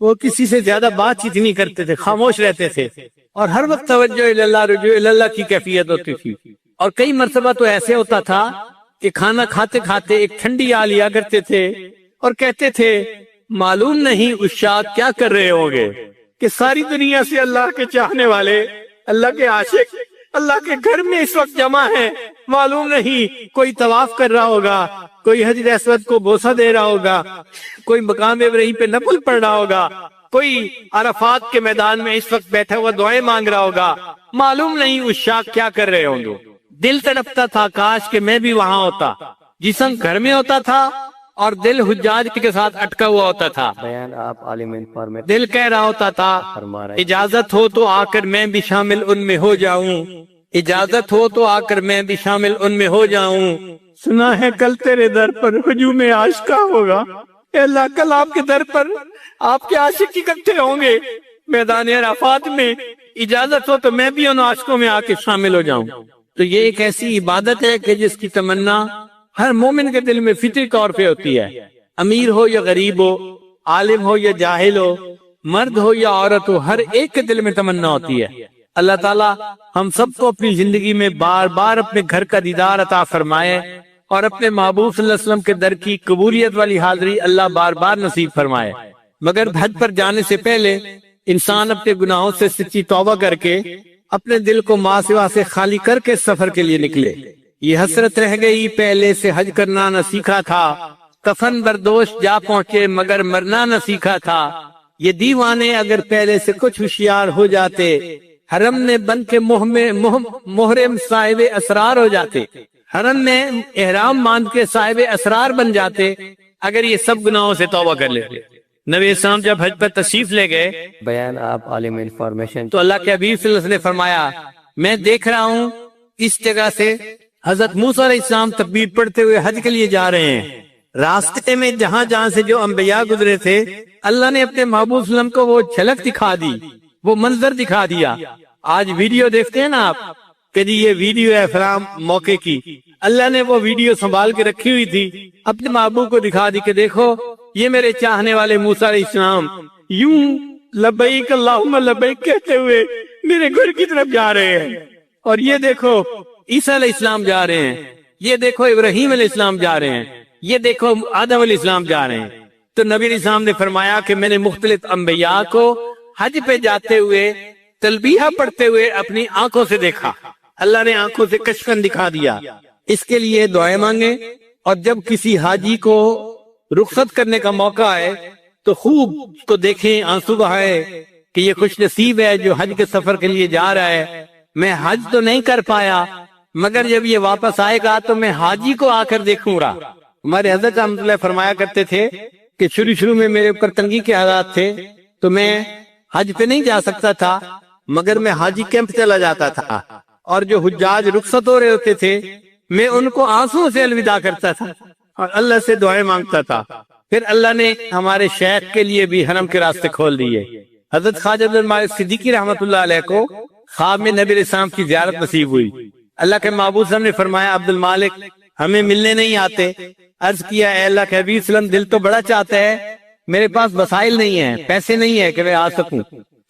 وہ کسی سے زیادہ بات چیت نہیں کرتے تھے، خاموش رہتے تھے، اور ہر وقت توجہ اللہ رجوع اللہ کی کیفیت ہوتی تھی۔ اور کئی مرتبہ تو ایسے ہوتا تھا کہ کھانا کھاتے کھاتے ایک ٹھنڈی آ لیا کرتے تھے اور کہتے تھے معلوم نہیں عشاق کیا کر رہے ہوں گے کہ ساری دنیا سے اللہ کے چاہنے والے، اللہ کے عاشق اللہ کے گھر میں اس وقت جمع ہیں، معلوم نہیں کوئی طواف کر رہا ہوگا، کوئی حجر اسود کو بوسہ دے رہا ہوگا، کوئی مقام ابراہیم پہ نفل پڑھ رہا ہوگا، کوئی عرفات کے میدان میں اس وقت بیٹھا ہوا دعائیں مانگ رہا ہوگا، معلوم نہیں عشاق کیا کر رہے ہوں گے۔ دل تڑپتا تھا کاش کہ میں بھی وہاں ہوتا، جسم گھر میں ہوتا تھا اور دل حجاج کے ساتھ اٹکا ہوا ہوتا تھا۔ بیان آپ عالم انفارمیٹ دل کہہ رہا ہوتا تھا اجازت ہو تو آ کر میں بھی شامل ان میں ہو جاؤں، اجازت ہو تو آ کر میں بھی شامل ان میں ہو جاؤں۔ سنا ہے کل تیرے در پر ہجوم عاشقہ ہوگا، اے اللہ کل آپ کے در پر آپ کے عاشق اکٹھے ہوں گے میدان عرفات میں، اجازت ہو تو میں بھی ان عاشقوں میں آ کے شامل ہو جاؤں۔ تو یہ ایک ایسی عبادت ہے کہ جس کی تمنا ہر مومن کے دل میں فطری طور پہ ہوتی ہے، امیر ہو یا غریب ہو، عالم ہو یا جاہل ہو، مرد ہو یا عورت ہو، ہر ایک کے دل میں تمنا ہوتی ہے۔ اللہ تعالیٰ ہم سب کو اپنی زندگی میں بار بار اپنے گھر کا دیدار عطا فرمائے اور اپنے محبوب صلی اللہ علیہ وسلم کے در کی قبولیت والی حاضری اللہ بار بار نصیب فرمائے۔ مگر حج پر جانے سے پہلے انسان اپنے گناہوں سے سچی توبہ کر کے اپنے دل کو ماں سوا سے خالی کر کے سفر کے لیے نکلے۔ یہ حسرت رہ گئی پہلے سے حج کرنا نہ سیکھا تھا، کفن بردوش جا پہنچے مگر مرنا نہ سیکھا تھا۔ یہ دیوانے اگر پہلے سے کچھ ہوشیار ہو جاتے، حرم میں بن کے محرم صاحب اسرار ہو جاتے، حرم میں احرام باندھ کے صاحب اسرار بن جاتے اگر یہ سب گناہوں سے توبہ کر لیتے۔ نبی اسلام جب حج پر تشریف لے گئے بیان آپ عالم انفارمیشن تو اللہ کے حبیب صلی اللہ علیہ وسلم نے فرمایا میں دیکھ رہا ہوں اس جگہ سے حضرت موسیٰ علیہ السلام تکبیر پڑھتے ہوئے حج کے لیے جا رہے ہیں۔ راستے میں جہاں جہاں سے جو انبیاء گزرے تھے اللہ نے اپنے محبوب صلی اللہ علیہ وسلم کو وہ جھلک دکھا دی، وہ منظر دکھا دیا۔ آج ویڈیو دیکھتے ہیں نا آپ کہ جی یہ ویڈیو ہے فلاں موقع کی، اللہ نے وہ ویڈیو سنبھال کے رکھی ہوئی تھی، اپنے محبوب کو دکھا دی کہ دیکھو یہ میرے چاہنے والے موسیٰ علیہ السلام یوں لبیک اللہم لبیک کہتے ہوئے میرے گھر کی طرف جا رہے ہیں، اور یہ دیکھو عیسیٰ علیہ السلام جا رہے ہیں، یہ دیکھو ابراہیم علیہ السلام جا رہے ہیں، یہ دیکھو آدم علیہ السلام جا رہے ہیں۔ تو نبی علیہ السلام نے فرمایا کہ میں نے مختلف انبیاء کو حج پہ جاتے ہوئے تلبیہ پڑھتے ہوئے اپنی آنکھوں سے دیکھا، اللہ نے آنکھوں سے کشفن دکھا دیا۔ اس کے لیے دعائیں مانگیں، اور جب کسی حاجی کو رخصت کرنے کا موقع آئے تو خوب اس کو دیکھیں، آنسو بہائے کہ یہ خوش نصیب ہے جو حج کے سفر کے لیے جا رہا ہے۔ میں حج تو نہیں کر پایا مگر جب یہ واپس آئے گا تو میں حاجی کو آ کر دیکھوں گا۔ ہمارے حضرت رحمۃ اللہ فرمایا کرتے تھے کہ شروع میں میرے اوپر تنگی کے حالات تھے تو میں حج پہ نہیں جا سکتا تھا، مگر میں حاجی کیمپ چلا جاتا تھا، اور جو حجاج رخصت ہو رہے ہوتے تھے میں ان کو آنسوں سے الوداع کرتا تھا اور اللہ سے دعائیں مانگتا تھا۔ پھر اللہ نے ہمارے شیخ کے لیے بھی حرم کے راستے کھول دیے۔ حضرت خواجہ عبد المالک صدیقی رحمۃ اللہ علیہ کو خواب میں نبی علیہ السلام کی زیارت نصیب ہوئی۔ اللہ کے محبوب صلی اللہ علیہ وسلم نے فرمایا عبد المالک ہمیں ملنے نہیں آتے؟ عرض کیا اے اللہ کے حبیب صلی اللہ علیہ وسلم دل تو بڑا چاہتا ہے، میرے پاس وسائل نہیں ہیں، پیسے نہیں ہیں کہ میں آ سکوں۔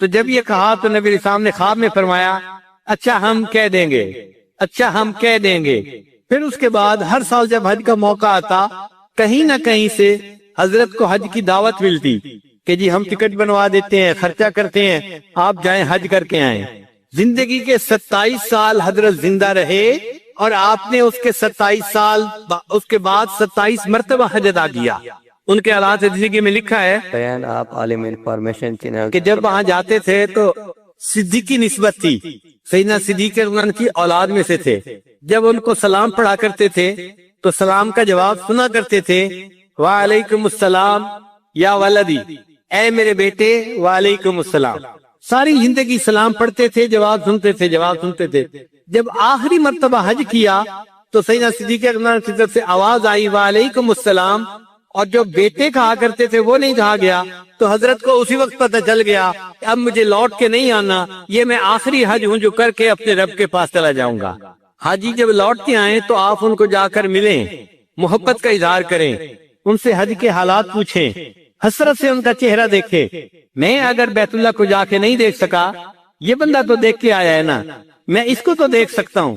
تو جب یہ کہا تو نبی علیہ السلام نے خواب میں فرمایا اچھا ہم کہہ دیں گے، اچھا ہم کہہ دیں گے۔ پھر اس کے بعد ہر سال جب حج کا موقع آتا کہیں نہ کہیں سے حضرت کو حج کی دعوت ملتی کہ جی ہم ٹکٹ بنوا دیتے ہیں، خرچہ کرتے ہیں، آپ جائیں حج کر کے آئیں۔ زندگی کے 27 سال حضرت زندہ رہے اور آپ نے اس کے 27 سال اس کے بعد 27 مرتبہ حج ادا کیا. ان کے حالات زندگی میں لکھا ہے بیان آپ عالم انفارمیشن چینل کہ جب وہاں جاتے تھے تو صدیقی نسبت تھی. سیدنا صدیق ان کی اولاد میں سے تھے. جب ان کو سلام پڑھا کرتے تھے تو سلام کا جواب سنا کرتے تھے وعلیکم السلام یا ولدی، اے میرے بیٹے وعلیکم السلام. ساری زندگی سلام پڑھتے تھے، جواب سنتے تھے، جواب سنتے تھے. جب آخری مرتبہ حج کیا تو سیدنا صدیق اکبر کی طرف سے آواز آئی وعلیکم السلام، اور جو بیٹے کہا کرتے تھے وہ نہیں کہا گیا. تو حضرت کو اسی وقت پتہ چل گیا کہ اب مجھے لوٹ کے نہیں آنا، یہ میں آخری حج ہوں جو کر کے اپنے رب کے پاس چلا جاؤں گا. حاجی جب لوٹ کے آئیں تو آپ ان کو جا کر ملیں، محبت کا اظہار کریں، ان سے حج کے حالات پوچھیں، حسرت سے ان کا چہرہ دیکھیں. میں اگر بیت اللہ کو جا کے نہیں دیکھ سکا، یہ بندہ تو دیکھ کے آیا ہے نا، میں اس کو تو دیکھ سکتا ہوں.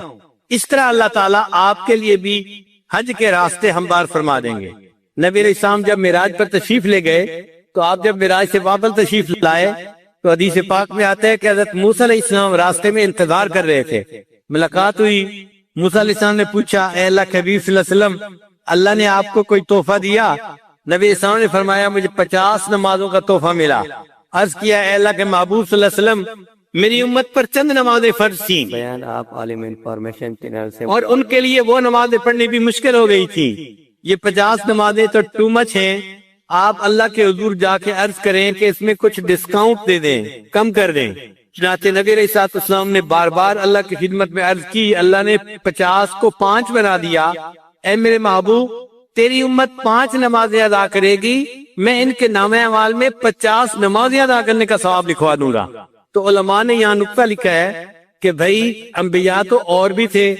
اس طرح اللہ تعالیٰ آپ کے لیے بھی حج کے راستے ہموار فرما دیں گے. نبی علیہ السلام جب معراج پر تشریف لے گئے تو آپ جب معراج سے واپس تشریف لائے تو حدیث پاک میں آتا ہے کہ حضرت موسیٰ علیہ السلام راستے میں انتظار کر رہے تھے. ملاقات ہوئی، موسیٰ علیہ السلام نے پوچھا اے اللہ کے حبیب صلی اللہ علیہ وسلم، اللہ نے آپ کو کوئی تحفہ دیا؟ نبی علیہ السلام نے فرمایا مجھے 50 نمازوں کا تحفہ ملا. عرض کیا اے اللہ کے محبوب صلی اللہ علیہ وسلم، میری امت پر چند نمازیں فرض تھیں بیان آپ عالم انفارمیشن چینل سے اور ان کے لیے وہ نمازیں پڑھنی بھی مشکل ہو گئی تھی. یہ 50 نمازیں تو ٹو مچ ہیں. آپ اللہ کے حضور جا کے عرض کریں کہ اس میں کچھ ڈسکاؤنٹ دے دیں، کم کر دیں. چنانچہ نبی علیہ السلام نے بار بار اللہ کی خدمت میں عرض کی. اللہ نے 50 کو 5 بنا دیا. اے میرے محبوب، تیری امت 5 نمازیں ادا کرے گی، میں ان کے نامہ اعمال میں 50 نمازیں ادا کرنے کا ثواب لکھوا دوں گا. تو علماء نے یہاں نقطہ لکھا ہے کہ بھائی انبیاء تو اور بھی تھے.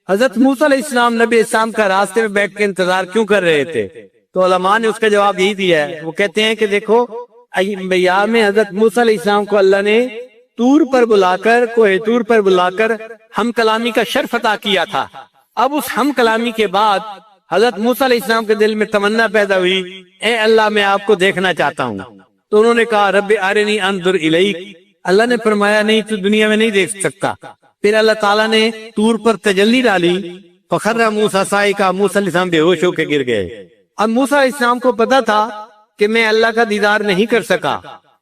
حضرت موسیٰ علیہ السلام نبی السلام کا راستے میں بیٹھ کے انتظار کیوں کر رہے تھے؟ تو علماء نے اس کا جواب یہی دیا ہے. وہ کہتے ہیں کہ دیکھو، انبیاء میں حضرت موسیٰ علیہ السلام کو اللہ نے طور پر بلا کر، کوہ طور پر بلا کر ہم کلامی کا شرف عطا کیا تھا. اب اس ہم کلامی کے بعد حضرت موسیٰ علیہ السلام کے دل میں تمنا پیدا ہوئی اے اللہ میں آپ کو دیکھنا چاہتا ہوں. تو انہوں نے کہا رب ارنی انظر الیک. اللہ نے فرمایا نہیں، تو دنیا میں نہیں دیکھ سکتا. پھر اللہ تعالیٰ نے طور پر تجلی ڈالی، فخر موسیٰ صاعقہ، موسیٰ علیہ السلام بے ہوش ہو کے گر گئے. اب موسیٰ علیہ السلام کو پتا تھا کہ میں اللہ کا دیدار نہیں کر سکا،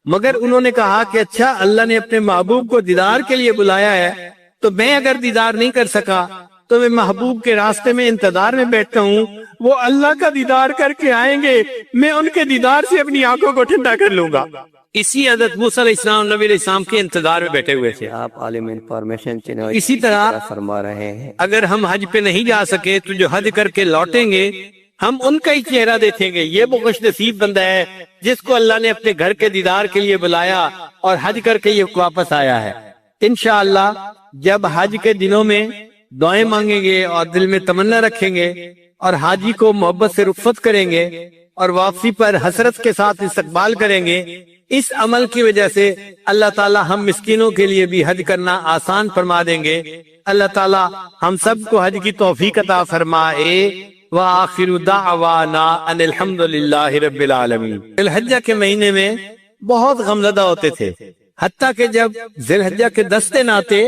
مگر انہوں نے کہا کہ اچھا اللہ نے اپنے محبوب کو دیدار کے لیے بلایا ہے، تو میں اگر دیدار نہیں کر سکا تو میں محبوب کے راستے میں انتظار میں بیٹھتا ہوں، وہ اللہ کا دیدار کر کے آئیں گے، میں ان کے دیدار سے اپنی آنکھوں کو ٹھنڈا کر لوں گا. اسی حضرت موسیٰ علیہ السلام نبی علیہ السلام کے انتظار میں بیٹھے ہوئے تھے. آپ عالم انفارمیشن چینل اسی طرح فرما رہے ہیں اگر ہم حج پہ نہیں جا سکے تو جو حج کر کے لوٹیں گے ہم ان کا ہی چہرہ دیکھیں گے. یہ وہ خوش نصیب بندہ ہے جس کو اللہ نے اپنے گھر کے دیدار کے لیے بلایا اور حج کر کے یہ واپس آیا ہے. انشاءاللہ جب حج کے دنوں میں دعائیں مانگیں گے اور دل میں تمنا رکھیں گے اور حاجی کو محبت سے رخصت کریں گے اور واپسی پر حسرت کے ساتھ استقبال کریں گے، اس عمل کی وجہ سے اللہ تعالی ہم مسکینوں کے لیے بھی حج کرنا آسان فرما دیں گے. اللہ تعالی ہم سب کو حج کی توفیق عطا فرمائے. وآخر دعوانا ان الحمدللہ رب العالمین. ذی الحجہ کے مہینے میں بہت غمزدہ ہوتے تھے، حتیٰ کہ جب ذی الحجہ کے 10 دن آتے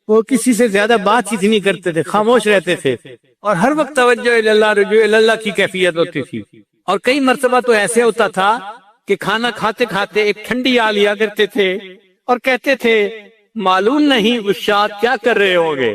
وہ کسی سے زیادہ بات چیت نہیں کرتے تھے، خاموش رہتے تھے اور ہر وقت توجہ اللہ رجوع اللہ کی کیفیت ہوتی تھی. اور کئی مرتبہ تو ایسے ہوتا تھا کہ کھانا کھاتے کھاتے ایک ٹھنڈی آ لیا کرتے تھے اور کہتے تھے معلوم نہیں عشاق کیا کر رہے ہوں گے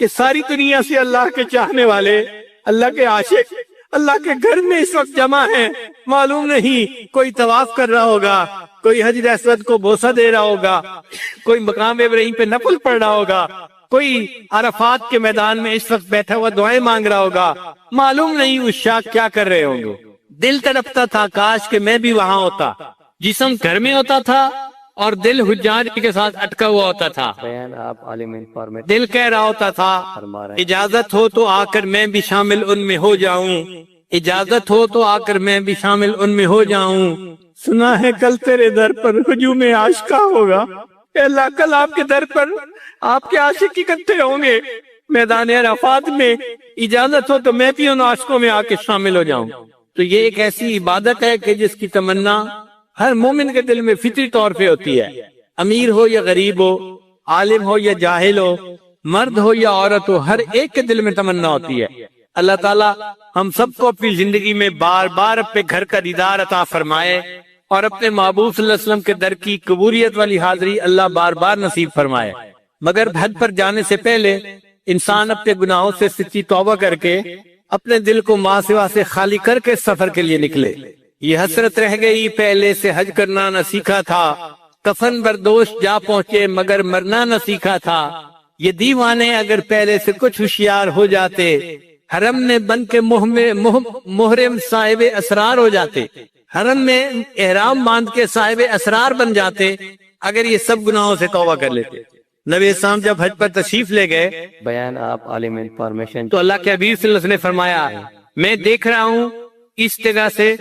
کہ ساری دنیا سے اللہ کے چاہنے والے، اللہ کے عاشق اللہ کے گھر میں اس وقت جمع ہیں. معلوم نہیں کوئی طواف کر رہا ہوگا، کوئی حجر اسود کو بوسہ دے رہا ہوگا، کوئی مقام ابراہیم پہ نفل پڑھ رہا ہوگا، کوئی عرفات کے میدان میں اس وقت بیٹھا ہوا دعائیں مانگ رہا ہوگا. معلوم نہیں عشاق کیا کر رہے ہوں گے. دل تڑپتا تھا کاش کہ میں بھی وہاں ہوتا. جسم گھر میں ہوتا تھا اور دل حجاج کے ساتھ اٹکا ہوا ہوتا تھا. بیان آپ عالم انفارمیشن دل کہہ رہا ہوتا تھا فرما رہے ہیں اجازت ہو تو آ کر میں بھی شامل ان میں ہو جاؤں، اجازت ہو تو آ کر میں بھی شامل ان میں ہو جاؤں. سنا ہے کل تیرے در پر ہجوم عاشقہ ہوگا. اے اللہ کل آپ کے در پر آپ کے عاشق اکٹھے ہوں گے میدان عرفات میں. اجازت ہو تو میں بھی ان عاشقوں میں آ کے شامل ہو جاؤں. تو یہ ایک ایسی عبادت ہے کہ جس کی تمنا ہر مومن کے دل میں فطری طور پہ ہوتی ہے. امیر ہو یا غریب ہو، عالم ہو یا جاہل ہو، مرد ہو یا عورت ہو، ہر ایک کے دل میں تمنا ہوتی ہے۔ اللہ تعالیٰ ہم سب کو اپنی زندگی میں بار بار اپنے گھر کا دیدار عطا فرمائے، اور اپنے محبوب صلی اللہ علیہ وسلم کے در کی قبولیت والی حاضری اللہ بار بار نصیب فرمائے۔ مگر حج پر جانے سے پہلے انسان اپنے گناہوں سے سچی توبہ کر کے اپنے دل کو ماں سوا سے خالی کر کے سفر کے لیے نکلے۔ یہ حسرت رہ گئی، پہلے سے حج کرنا نہ سیکھا تھا، کفن بردوش جا پہنچے مگر مرنا نہ سیکھا تھا۔ یہ دیوانے اگر پہلے سے کچھ ہوشیار ہو جاتے، حرم میں بن کے محرم صاحب اسرار ہو جاتے، حرم میں احرام باندھ کے صاحب اسرار بن جاتے اگر یہ سب گناہوں سے توبہ کر لیتے۔ نبی اسلام جب حج پر تشریف لے گئے بیان آپ عالم انفارمیشن تو اللہ کے حبیب صلی اللہ علیہ وسلم نے فرمایا، میں دیکھ رہا ہوں اس جگہ سے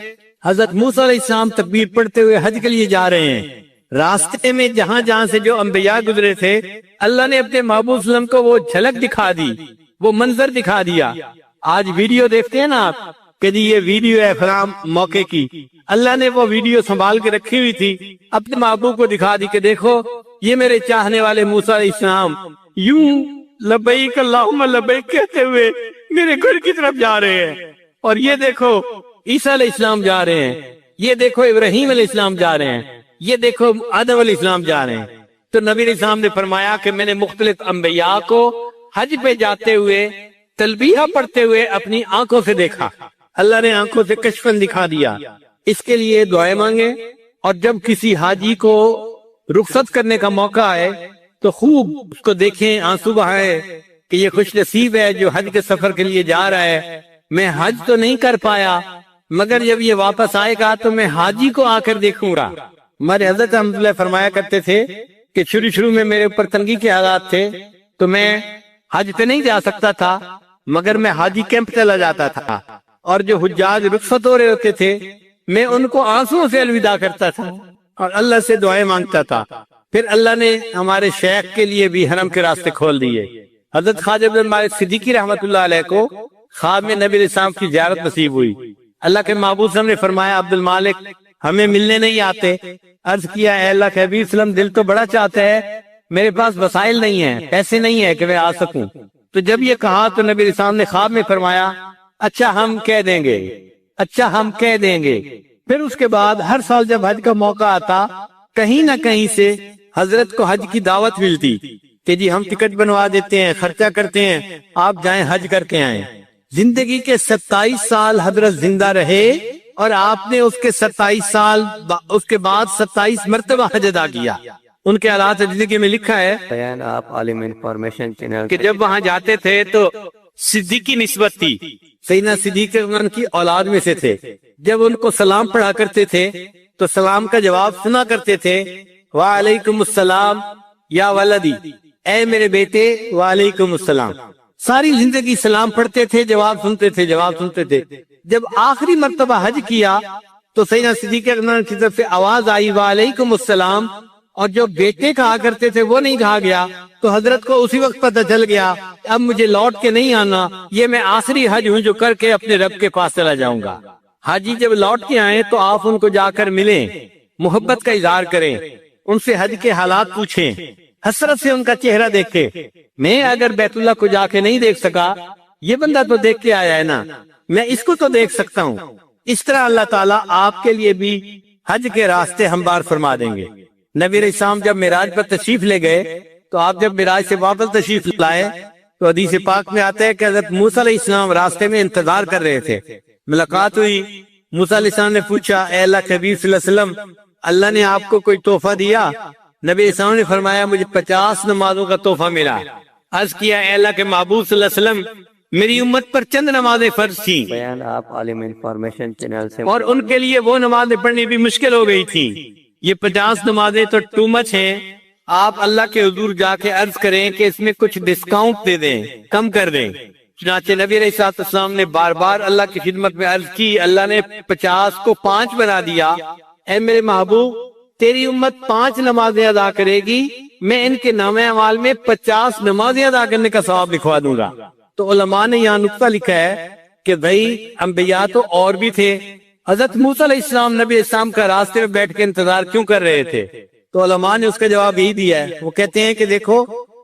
حضرت موسیٰ علیہ السلام تکبیر پڑھتے ہوئے حج کے لیے جا رہے ہیں۔ راستے میں جہاں جہاں سے جو انبیاء گزرے تھے، اللہ نے اپنے محبوب صلی اللہ علیہ وسلم کو وہ جھلک دکھا دی، وہ منظر دکھا دیا۔ آج ویڈیو دیکھتے ہیں نا آپ کہ جی یہ ویڈیو ہے فلاں موقع کی، اللہ نے وہ ویڈیو سنبھال کے رکھی ہوئی تھی، اپنے محبوب کو دکھا دی کہ دیکھو یہ میرے چاہنے والے موسیٰ علیہ السلام یوں لبیک اللہم لبیک کہتے ہوئے میرے گھر کی طرف جا رہے ہیں، اور یہ دیکھو عیسیٰ علیہ السلام جا رہے ہیں، یہ دیکھو ابراہیم علیہ السلام جا رہے ہیں، یہ دیکھو آدم علیہ السلام جا رہے ہیں۔ تو نبی علیہ السلام نے فرمایا کہ میں نے مختلف انبیاء کو حج پہ جاتے ہوئے تلبیہ پڑھتے ہوئے اپنی آنکھوں سے دیکھا، اللہ نے آنکھوں سے کشفن دکھا دیا۔ اس کے لیے دعائیں مانگے، اور جب کسی حاجی کو رخصت کرنے کا موقع آئے تو خوب اس کو دیکھیں، آنسو بہائے کہ یہ خوش نصیب ہے جو حج کے سفر کے لیے جا رہا ہے۔ میں حج تو نہیں کر پایا، مگر جب یہ واپس آئے گا تو میں حاجی کو آ کر دیکھوں گا۔ ہمارے حضرت احمد اللہ فرمایا کرتے تھے کہ شروع میں میرے اوپر تنگی کے حالات تھے تو میں حج پہ نہیں جا سکتا تھا، مگر میں حاجی کیمپ چلا جاتا تھا، اور جو حجاج رخصت ہو رہے ہوتے تھے میں ان کو آنسوؤں سے الوداع کرتا تھا اور اللہ سے دعائیں مانگتا تھا۔ پھر اللہ نے ہمارے شیخ کے لیے بھی حرم کے راستے کھول دیے۔ حضرت خواجہ عبد المالک صدیقی رحمۃ اللہ علیہ کو خواب میں نبی علیہ السلام کی زیارت نصیب ہوئی۔ اللہ کے محبوب صلی اللہ علیہ وسلم نے فرمایا، عبد المالک ہمیں ملنے نہیں آتے؟ عرض کیا، اے اللہ کے حبیب صلی اللہ علیہ وسلم دل تو بڑا چاہتا ہے، میرے پاس وسائل نہیں ہیں، پیسے نہیں ہیں کہ میں آ سکوں۔ تو جب یہ کہا تو نبی علیہ السلام نے خواب میں فرمایا، اچھا ہم کہہ دیں گے، اچھا ہم کہہ دیں گے۔ پھر اس کے بعد ہر سال جب حج کا موقع آتا کہیں نہ کہیں سے حضرت کو حج کی دعوت ملتی کہ جی ہم ٹکٹ بنوا دیتے ہیں، خرچہ کرتے ہیں، آپ جائیں حج کر کے آئیں۔ زندگی کے 27 سال حضرت زندہ رہے اور آپ نے اس کے 27 سال اس کے بعد 27 مرتبہ حج ادا کیا۔ ان کے حالات زندگی میں لکھا ہے بیان آپ عالم انفارمیشن چینل کہ جب وہاں جاتے تھے تو صدیقی نسبت تھی، سیدنا صدیق اکبر کی اولاد میں سے تھے۔ جب ان کو سلام پڑھا کرتے تھے تو سلام کا جواب سنا کرتے تھے، وعلیکم السلام یا ولدی، اے میرے بیٹے وعلیکم السلام۔ ساری زندگی سلام پڑھتے تھے، جواب سنتے تھے، جواب سنتے تھے۔ جب آخری مرتبہ حج کیا تو سیدنا صدیق اکبر کی طرف سے آواز آئی وعلیکم السلام، اور جو بیٹے کہا کرتے تھے وہ نہیں کہا گیا، تو حضرت کو اسی وقت پتہ چل گیا اب مجھے لوٹ کے نہیں آنا، یہ میں آخری حج ہوں جو کر کے اپنے رب کے پاس چلا جاؤں گا۔ حاجی جب لوٹ کے آئیں تو آپ ان کو جا کر ملیں، محبت کا اظہار کریں، ان سے حج کے حالات پوچھیں، حسرت سے ان کا چہرہ دیکھیں۔ میں اگر بیت اللہ کو جا کے نہیں دیکھ سکا، یہ بندہ تو دیکھ کے آیا ہے نا، میں اس کو تو دیکھ سکتا ہوں۔ اس طرح اللہ تعالیٰ آپ کے لیے بھی حج کے راستے ہموار فرما دیں گے۔ نبی علیہ السلام جب معراج پر تشریف لے گئے تو آپ جب معراج سے واپس تشریف لائے تو حدیث پاک میں آتا ہے کہ حضرت موسیٰ علیہ السلام راستے میں انتظار کر رہے تھے۔ ملاقات ہوئی، موسیٰ علیہ السلام نے پوچھا، اے اللہ کے حبیب صلی اللہ علیہ وسلم، اللہ نے آپ کو کوئی تحفہ دیا؟ نبی علیہ السلام نے فرمایا، مجھے 50 نمازوں کا تحفہ ملا۔ عرض کیا، اے اللہ کے محبوب صلی اللہ علیہ وسلم، میری امت پر چند نمازیں فرض تھیں بیان آپ عالم انفارمیشن چینل سے اور ان کے لیے وہ نمازیں پڑھنی بھی مشکل ہو گئی تھی، یہ 50 نمازیں تو ٹو مچ ہیں، آپ اللہ کے حضور جا کے عرض کریں کہ اس میں کچھ ڈسکاؤنٹ دے دیں، کم کر دیں۔ چنانچہ نبی علیہ السلام نے بار بار اللہ کی خدمت میں عرض کی، اللہ نے 50 کو 5 بنا دیا۔ اے میرے محبوب، تیری امت 5 نمازیں ادا کرے گی، میں ان کے نامہ اعمال میں 50 نمازیں ادا کرنے کا ثواب لکھوا دوں گا۔ تو علماء نے یہاں نقطہ لکھا ہے کہ بھائی انبیاء تو اور بھی تھے، حضرت موسیٰ علیہ السلام نبی علیہ السلام کا راستے میں بیٹھ کے انتظار کیوں کر رہے تھے؟ تو علماء نے اس کا جواب یہی دیا ہے، وہ کہتے ہیں کہ دیکھو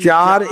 4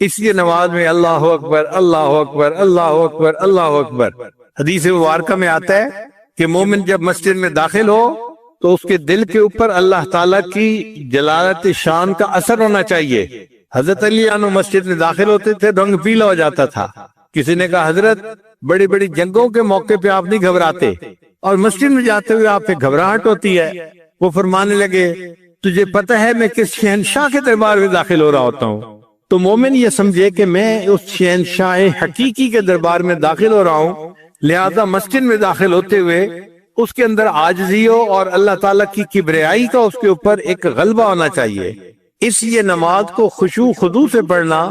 اس لیے نماز میں اللہ اکبر اللہ اکبر اللہ اکبر اللہ اکبر. حدیث مبارکہ میں آتا ہے کہ مومن جب مسجد میں داخل ہو تو اس کے دل کے اوپر اللہ تعالیٰ کی جلالت شان کا اثر ہونا چاہیے. حضرت علی عنہ مسجد میں داخل ہوتے تھے رنگ پیلا ہو جاتا تھا. کسی نے کہا حضرت بڑی بڑی جنگوں کے موقع پہ آپ نہیں گھبراتے اور مسجد میں جاتے ہوئے آپ پہ گھبراہٹ ہوتی ہے. وہ فرمانے لگے تجھے پتہ ہے میں کس شہنشاہ کے دربار میں داخل ہو رہا ہوتا ہوں. تو مومن یہ سمجھے کہ میں اس شہنشاہ حقیقی کے دربار میں داخل ہو رہا ہوں، لہذا مسجد میں داخل ہوتے ہوئے اس کے اندر عاجزی ہو اور اللہ تعالیٰ کی کبریائی کا اس کے اوپر ایک غلبہ ہونا چاہیے. اس لیے نماز کو خشوع خضوع سے پڑھنا،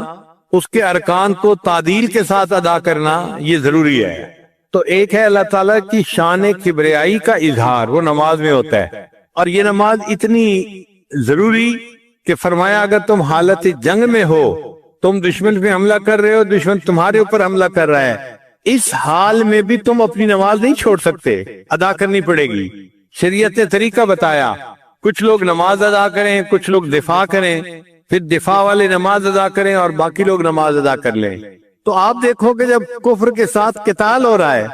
اس کے ارکان کو تعدیل کے ساتھ ادا کرنا یہ ضروری ہے. تو ایک ہے اللہ تعالیٰ کی شان کبریائی کا اظہار، وہ نماز میں ہوتا ہے. اور یہ نماز اتنی ضروری کہ فرمایا اگر تم حالت جنگ میں ہو، تم دشمن پہ حملہ کر رہے ہو، دشمن تمہارے اوپر حملہ کر رہا ہے، اس حال میں بھی تم اپنی نماز نہیں چھوڑ سکتے، ادا کرنی پڑے گی. شریعت نے طریقہ بتایا، کچھ لوگ نماز ادا کریں، کچھ لوگ دفاع کریں، پھر دفاع والے نماز ادا کریں اور باقی لوگ نماز ادا کر لیں. تو آپ دیکھو کہ جب کفر کے ساتھ قتال ہو رہا ہے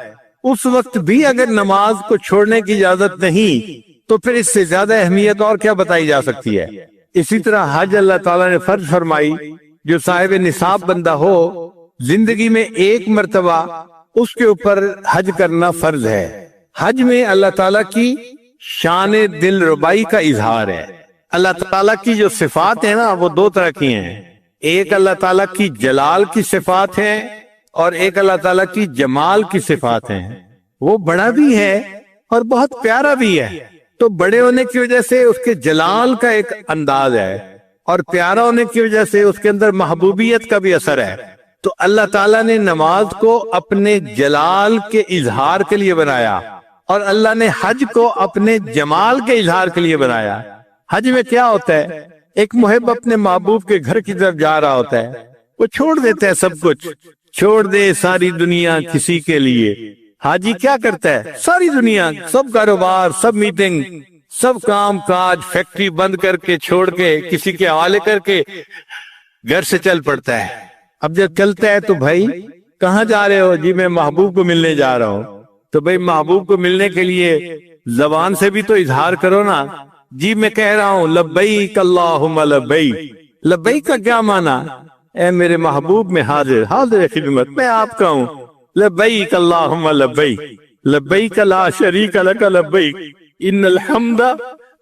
اس وقت بھی اگر نماز کو چھوڑنے کی اجازت نہیں تو پھر اس سے زیادہ اہمیت اور کیا بتائی جا سکتی ہے. اسی طرح حج اللہ تعالیٰ نے فرض فرمائی، جو صاحب نصاب بندہ ہو زندگی میں ایک مرتبہ اس کے اوپر حج کرنا فرض ہے. حج میں اللہ تعالیٰ کی شان دل ربائی کا اظہار ہے. اللہ تعالیٰ کی جو صفات ہیں نا وہ دو طرح کی ہیں، ایک اللہ تعالیٰ کی جلال کی صفات ہیں اور ایک اللہ تعالیٰ کی جمال کی صفات ہیں. وہ بڑا بھی ہے اور بہت پیارا بھی ہے. تو بڑے ہونے کی وجہ سے اس کے جلال کا ایک انداز ہے اور پیارا ہونے کی وجہ سے اس کے اندر محبوبیت کا بھی اثر ہے. تو اللہ تعالیٰ نے نماز کو اپنے جلال کے اظہار کے لیے بنایا اور اللہ نے حج کو اپنے جمال کے اظہار کے لیے بنایا. حج میں کیا ہوتا ہے، ایک محب اپنے محبوب کے گھر کی طرف جا رہا ہوتا ہے، وہ چھوڑ دیتا ہے سب کچھ، چھوڑ دے ساری دنیا کسی کے لیے. حاجی کیا کرتا ہے، ساری دنیا، سب کاروبار، سب میٹنگ، سب کام کاج، فیکٹری بند کر کے چھوڑ کے کسی کے حوالے کر کے گھر سے چل پڑتا ہے. اب جب چلتا ہے تو بھائی کہاں جا رہے ہو؟ جی میں محبوب کو ملنے جا رہا ہوں. تو بھائی محبوب کو ملنے کے لیے زبان سے بھی تو اظہار کرو نا. جی میں کہہ رہا ہوں لبیک اللہم لبیک. لبیک کا کیا معنی؟ اے میرے محبوب میں حاضر خدمت میں آپ کا ہوں. لبیک اللہم لبیک لبیک لا شریک لک لبیک ان الحمد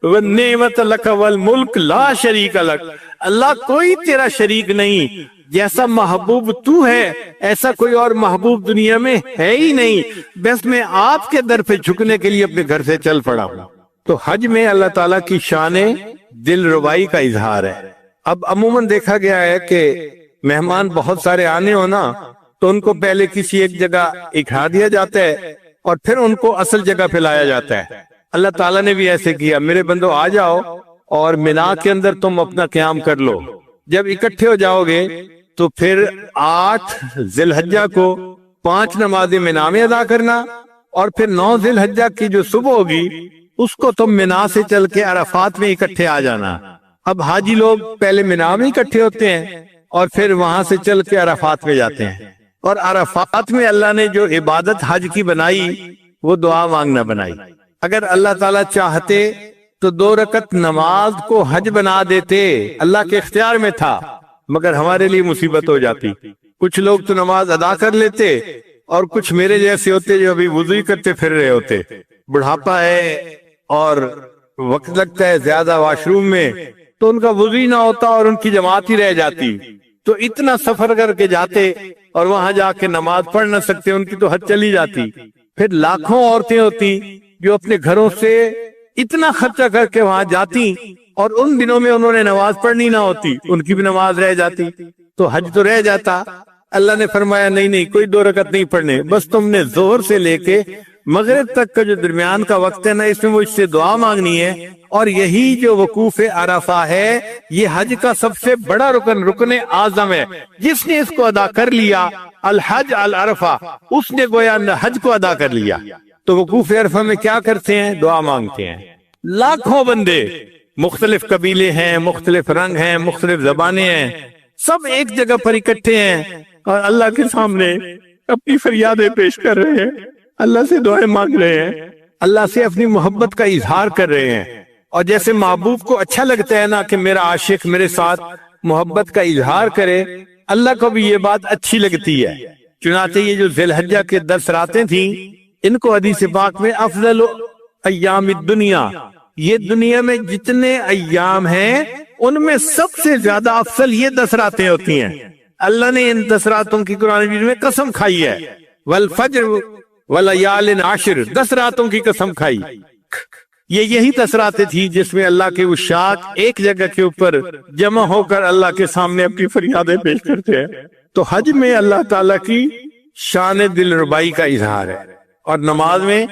والنعمت لک والملک لا شریک لک. اللہ کوئی تیرا شریک نہیں، جیسا محبوب تو ہے ایسا کوئی اور محبوب دنیا میں ہے ہی نہیں، بس میں آپ کے در پہ جھکنے کے لیے اپنے گھر سے چل پڑا ہوں. تو حج میں اللہ تعالیٰ کی شان دل ربائی کا اظہار ہے. اب عموماً دیکھا گیا ہے کہ مہمان بہت سارے آنے ہو نا تو ان کو پہلے کسی ایک جگہ اکٹھا دیا جاتا ہے اور پھر ان کو اصل جگہ پہ لایا جاتا ہے. اللہ تعالیٰ نے بھی ایسے کیا، میرے بندو آ جاؤ اور مینا کے اندر تم اپنا قیام کر لو. جب اکٹھے ہو جاؤ گے تو پھر 8 ذی الحجہ کو 5 نمازیں مینا میں ادا کرنا اور پھر 9 ذی الحجہ کی جو صبح ہوگی اس کو تم مینا سے چل کے عرفات میں اکٹھے آ جانا. اب حاجی لوگ پہلے مینا میں اکٹھے ہوتے ہیں اور پھر وہاں سے چل کے عرفات میں جاتے ہیں. اور عرفات میں اللہ نے جو عبادت حج کی بنائی وہ دعا مانگنا بنائی. اگر اللہ تعالیٰ چاہتے تو 2 رکعت نماز کو حج بنا دیتے، اللہ کے اختیار میں تھا، مگر ہمارے لیے مصیبت ہو جاتی. کچھ لوگ تو نماز ادا کر لیتے اور کچھ میرے جیسے ہوتے جو ابھی وضو کرتے پھر رہے ہوتے. بڑھاپا ہے اور وقت لگتا ہے زیادہ واش روم میں تو ان کا وضو نہ ہوتا اور ان کی جماعت ہی رہ جاتی. تو اتنا سفر کر کے جاتے اور وہاں جا کے نماز پڑھ نہ سکتے، ان کی تو حد چلی جاتی. پھر لاکھوں عورتیں ہوتی جو اپنے گھروں سے اتنا خرچہ کر کے وہاں جاتی اور ان دنوں میں انہوں نے نماز پڑھنی نہ ہوتی، ان کی بھی نماز رہ جاتی، تو حج تو رہ جاتا. اللہ نے فرمایا نہیں کوئی 2 رکعت نہیں پڑھنے، بس تم نے ظہر سے لے کے مغرب تک کا جو درمیان کا وقت ہے نا اس میں وہ اس سے دعا مانگنی ہے. اور یہی جو وقوف عرفہ ہے یہ حج کا سب سے بڑا رکن اعظم ہے. جس نے اس کو ادا کر لیا الحج العرفہ، اس نے گویا حج کو ادا کر لیا. تو وقوف عرفہ میں کیا کرتے ہیں؟ دعا مانگتے ہیں. لاکھوں بندے، مختلف قبیلے ہیں، مختلف رنگ ہیں، مختلف زبانیں ہیں، سب ایک جگہ پر اکٹھے ہیں اور اللہ کے سامنے اپنی فریادیں پیش کر رہے ہیں، اللہ سے دعائیں مانگ رہے ہیں، اللہ سے اپنی محبت کا اظہار کر رہے ہیں۔ اور جیسے محبوب کو اچھا لگتا ہے نا کہ میرا عاشق میرے ساتھ محبت کا اظہار کرے، اللہ کو بھی یہ بات اچھی لگتی ہے۔ چنانچہ یہ جو ذی الحجہ کے 10 راتیں تھیں، ان کو حدیث پاک میں افضل ایام الدنیا، یہ دنیا میں جتنے ایام ہیں ان میں سب سے زیادہ افضل یہ 10 راتیں ہوتی ہیں۔ اللہ نے ان 10 راتوں کی قرآن مجید میں قسم کھائی ہے، والفجر ولیال عشر، 10 راتوں کی قسم کھائی۔ یہی 10 راتیں تھی جس میں اللہ کے عشاق ایک جگہ کے اوپر جمع ہو کر اللہ کے سامنے اپنی فریادیں پیش کرتے ہیں۔ تو حج میں اللہ تعالیٰ کی شان دلربائی کا اظہار ہے، اور نماز میں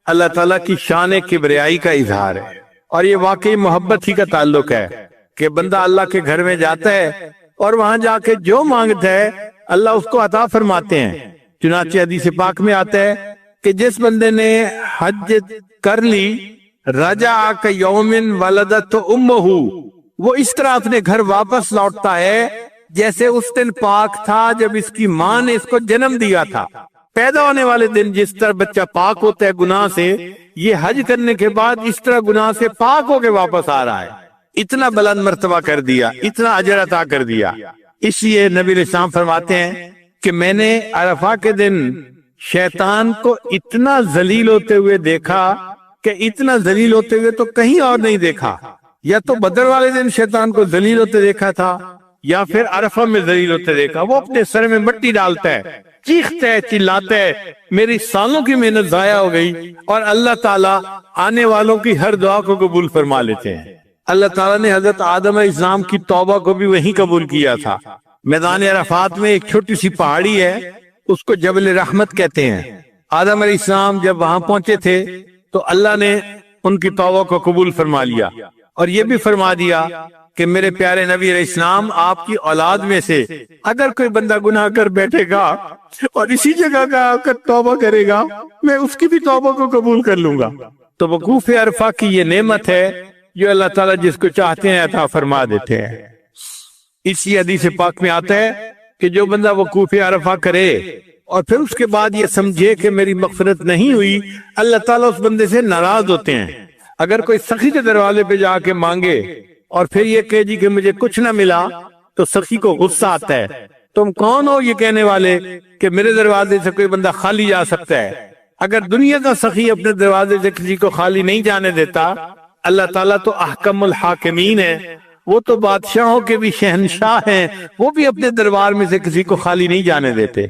اللہ تعالیٰ کی شان کبریائی کا اظہار ہے۔ اور یہ واقعی محبت ہی کا تعلق ہے کہ بندہ اللہ کے گھر میں جاتا ہے اور وہاں جا کے جو مانگتا ہے اللہ اس کو عطا فرماتے ہیں۔ چنانچہ حدیث پاک میں آتا ہے کہ جس بندے نے حج کر لی، رجع کیوم ولدت امہ، وہ اس طرح اپنے گھر واپس لوٹتا ہے جیسے اس دن پاک تھا جب اس کی ماں نے اس کو جنم دیا تھا۔ پیدا ہونے والے دن جس طرح بچہ پاک ہوتا ہے گناہ سے، یہ حج کرنے کے بعد اس طرح گناہ سے پاک ہو کے واپس آ رہا ہے۔ اتنا بلند مرتبہ کر دیا، اتنا اجر عطا کر دیا۔ اس لیے نبی علیہ السلام فرماتے ہیں کہ میں نے عرفہ کے دن شیطان کو اتنا ذلیل ہوتے ہوئے دیکھا کہ اتنا ذلیل ہوتے ہوئے تو کہیں اور نہیں دیکھا۔ یا تو بدر والے دن شیطان کو ذلیل ہوتے دیکھا تھا، یا پھر عرفہ میں ذلیل ہوتے دیکھا۔ وہ اپنے سر میں مٹی ڈالتا ہے، چیختا ہے، چلاتا ہے، میری سالوں کی محنت ضائع ہو گئی۔ اور اللہ تعالیٰ آنے والوں کی ہر دعا کو قبول فرما لیتے ہیں۔ اللہ تعالیٰ نے حضرت آدم علیہ السلام کی توبہ کو بھی وہیں قبول کیا تھا۔ میدان عرفات میں ایک چھوٹی سی پہاڑی ہے، اس کو جبل رحمت کہتے ہیں۔ آدم علیہ السلام جب وہاں پہنچے تھے تو اللہ نے ان کی توبہ کو قبول فرما لیا، اور یہ بھی فرما دیا کہ میرے پیارے نبی علیہ السلام آپ کی اولاد میں سے اگر کوئی بندہ گناہ کر بیٹھے گا اور اسی جگہ کا آ کر توبہ کرے گا، میں اس کی بھی توبہ کو قبول کر لوں گا۔ تو وقوف عرفہ کی یہ نعمت ہے جو اللہ تعالیٰ جس کو چاہتے ہیں عطا فرما دیتے ہیں۔ اسی حدیث پاک میں آتا ہے کہ جو بندہ وقوف عرفہ کرے اور پھر اس کے بعد یہ سمجھے کہ میری مغفرت نہیں ہوئی، اللہ تعالیٰ اس بندے سے ناراض ہوتے ہیں۔ اگر کوئی سخی کے دروازے پہ جا کے مانگے اور پھر یہ کہے جی کہ مجھے کچھ نہ ملا، تو سخی کو غصہ آتا ہے، تم کون ہو یہ کہنے والے کہ میرے دروازے سے کوئی بندہ خالی جا سکتا ہے؟ اگر دنیا کا سخی اپنے دروازے سے کسی کو خالی نہیں جانے دیتا، اللہ تعالیٰ تو احکم الحاکمین ہے، وہ تو بادشاہوں کے بھی شہنشاہ ہیں، وہ بھی اپنے دربار میں سے کسی کو خالی نہیں جانے دیتے۔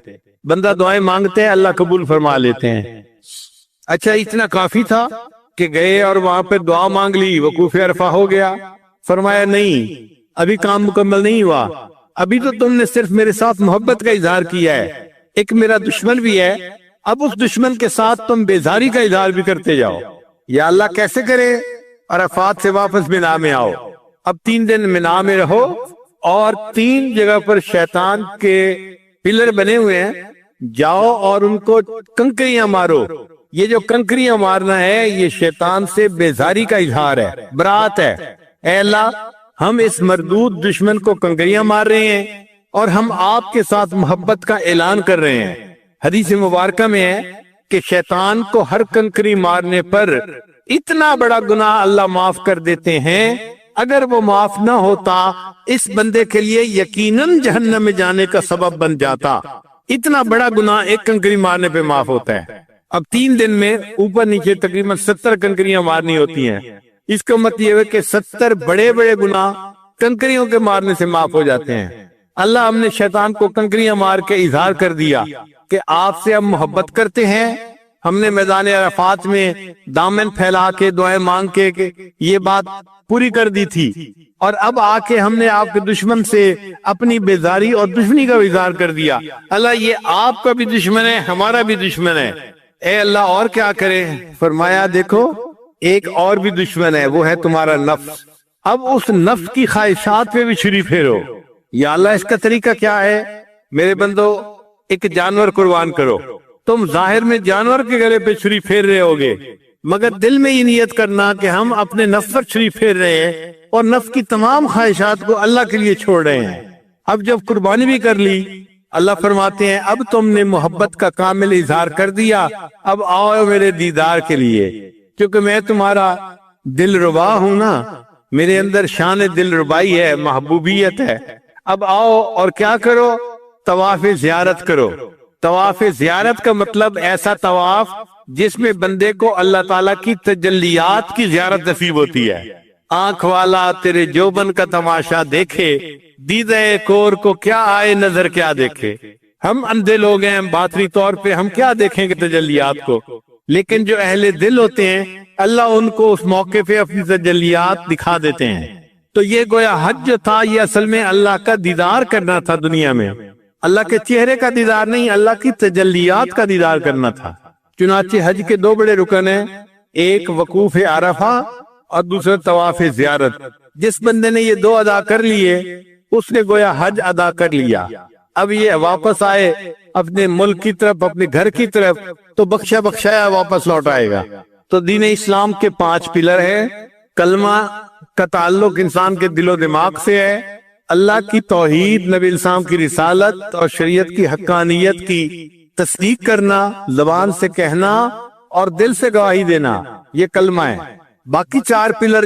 بندہ دعائیں مانگتے ہیں، اللہ قبول فرما لیتے ہیں۔ اچھا، اتنا کافی تھا کہ گئے اور وہاں پہ دعا مانگ لی، وقوف عرفہ ہو گیا؟ فرمایا نہیں، ابھی کام مکمل نہیں ہوا، ابھی تو تم نے صرف میرے ساتھ محبت کا اظہار کیا ہے، ایک میرا دشمن بھی ہے، اب اس دشمن کے ساتھ تم بیزاری کا اظہار بھی کرتے جاؤ۔ یا اللہ کیسے کرے؟ عرفات سے واپس مینا میں آؤ، اب 3 دن مینا میں رہو، اور 3 جگہ پر شیطان کے پلر بنے ہوئے ہیں، جاؤ اور ان کو کنکریاں مارو۔ یہ جو کنکریاں مارنا ہے یہ شیطان سے بیزاری کا اظہار ہے، برات ہے۔ اے اللہ، ہم اس مردود دشمن کو کنکریاں مار رہے ہیں اور ہم آپ کے ساتھ محبت کا اعلان کر رہے ہیں۔ حدیث مبارکہ میں ہے کہ شیطان کو ہر کنکری مارنے پر اتنا بڑا گناہ اللہ معاف کر دیتے ہیں، اگر وہ معاف نہ ہوتا اس بندے کے لیے یقیناً جہنم میں جانے کا سبب بن جاتا۔ اتنا بڑا گناہ ایک کنکری مارنے پہ معاف ہوتا ہے۔ اب 3 دن میں اوپر نیچے تقریباً 70 کنکریاں مارنی ہوتی ہیں۔ اس کا مطلب یہ ہے کہ 70 بڑے بڑے گناہ کنکریوں کے مارنے سے معاف ہو جاتے ہیں۔ اللہ ہم نے شیطان کو کنکریاں مار کے اظہار کر دیا کہ آپ سے ہم محبت کرتے ہیں۔ ہم نے میدان عرفات میں دامن پھیلا کے دعائیں مانگ کے یہ بات پوری کر دی تھی، اور اب آ کے ہم نے آپ کے دشمن سے اپنی بیزاری اور دشمنی کا اظہار کر دیا۔ اللہ یہ آپ کا بھی دشمن ہے، ہمارا بھی دشمن ہے، اے اللہ اور کیا کرے؟ فرمایا دیکھو ایک اور بھی دشمن ہے، وہ ہے تمہارا نفس۔ اب اس نفس کی خواہشات پہ بھی چھری پھیرو۔ یا اللہ اس کا طریقہ کیا ہے؟ میرے بندو، ایک جانور قربان کرو۔ تم ظاہر میں جانور کے گلے پہ چھری پھیر رہے ہوگے، مگر دل میں یہ نیت کرنا کہ ہم اپنے نفس پر چھری پھیر رہے ہیں اور نفس کی تمام خواہشات کو اللہ کے لیے چھوڑ رہے ہیں۔ اب جب قربانی بھی کر لی، اللہ فرماتے ہیں اب تم نے محبت کا کامل اظہار کر دیا، اب آؤ میرے دیدار کے لیے، کیونکہ میں تمہارا دل ربا ہوں نا، میرے اندر شان دل ربائی ہے، محبوبیت ہے۔ اب آؤ اور کیا کرو؟ طواف زیارت کرو۔ طواف زیارت کا مطلب ایسا طواف جس میں بندے کو اللہ تعالیٰ کی تجلیات کی زیارت نصیب ہوتی ہے۔ آنکھ والا تیرے جوبن کا تماشا دیکھے، دیدہ کور کو کیا آئے نظر کیا دیکھے۔ ہم اندھے لوگ ہیں، باطنی طور پہ ہم کیا دیکھیں گے تجلیات کو، لیکن جو اہل دل ہوتے ہیں اللہ ان کو اس موقع پہ اپنی تجلیات دکھا دیتے ہیں۔ تو یہ گویا حج جو تھا یہ اصل میں اللہ کا دیدار کرنا تھا دنیا میں، اللہ کے چہرے کا دیدار نہیں، اللہ کی تجلیات کا دیدار کرنا تھا۔ چنانچہ حج کے دو بڑے رکن ہیں، ایک وقوف عرفہ اور دوسرا طواف زیارت۔ جس بندے نے یہ دو ادا کر لیے اس نے گویا حج ادا کر لیا۔ اب یہ واپس آئے اپنے ملک کی طرف، اپنے گھر کی طرف، تو بخشا بخشایا واپس لوٹ آئے گا۔ تو دین اسلام کے 5 پلر ہیں۔ کلمہ کا تعلق انسان کے دل و دماغ سے ہے، اللہ کی توحید، نبی اسلام کی رسالت اور شریعت کی حقانیت کی تصدیق کرنا، زبان سے کہنا اور دل سے گواہی دینا، یہ کلمہ ہے۔ باقی 4 پلر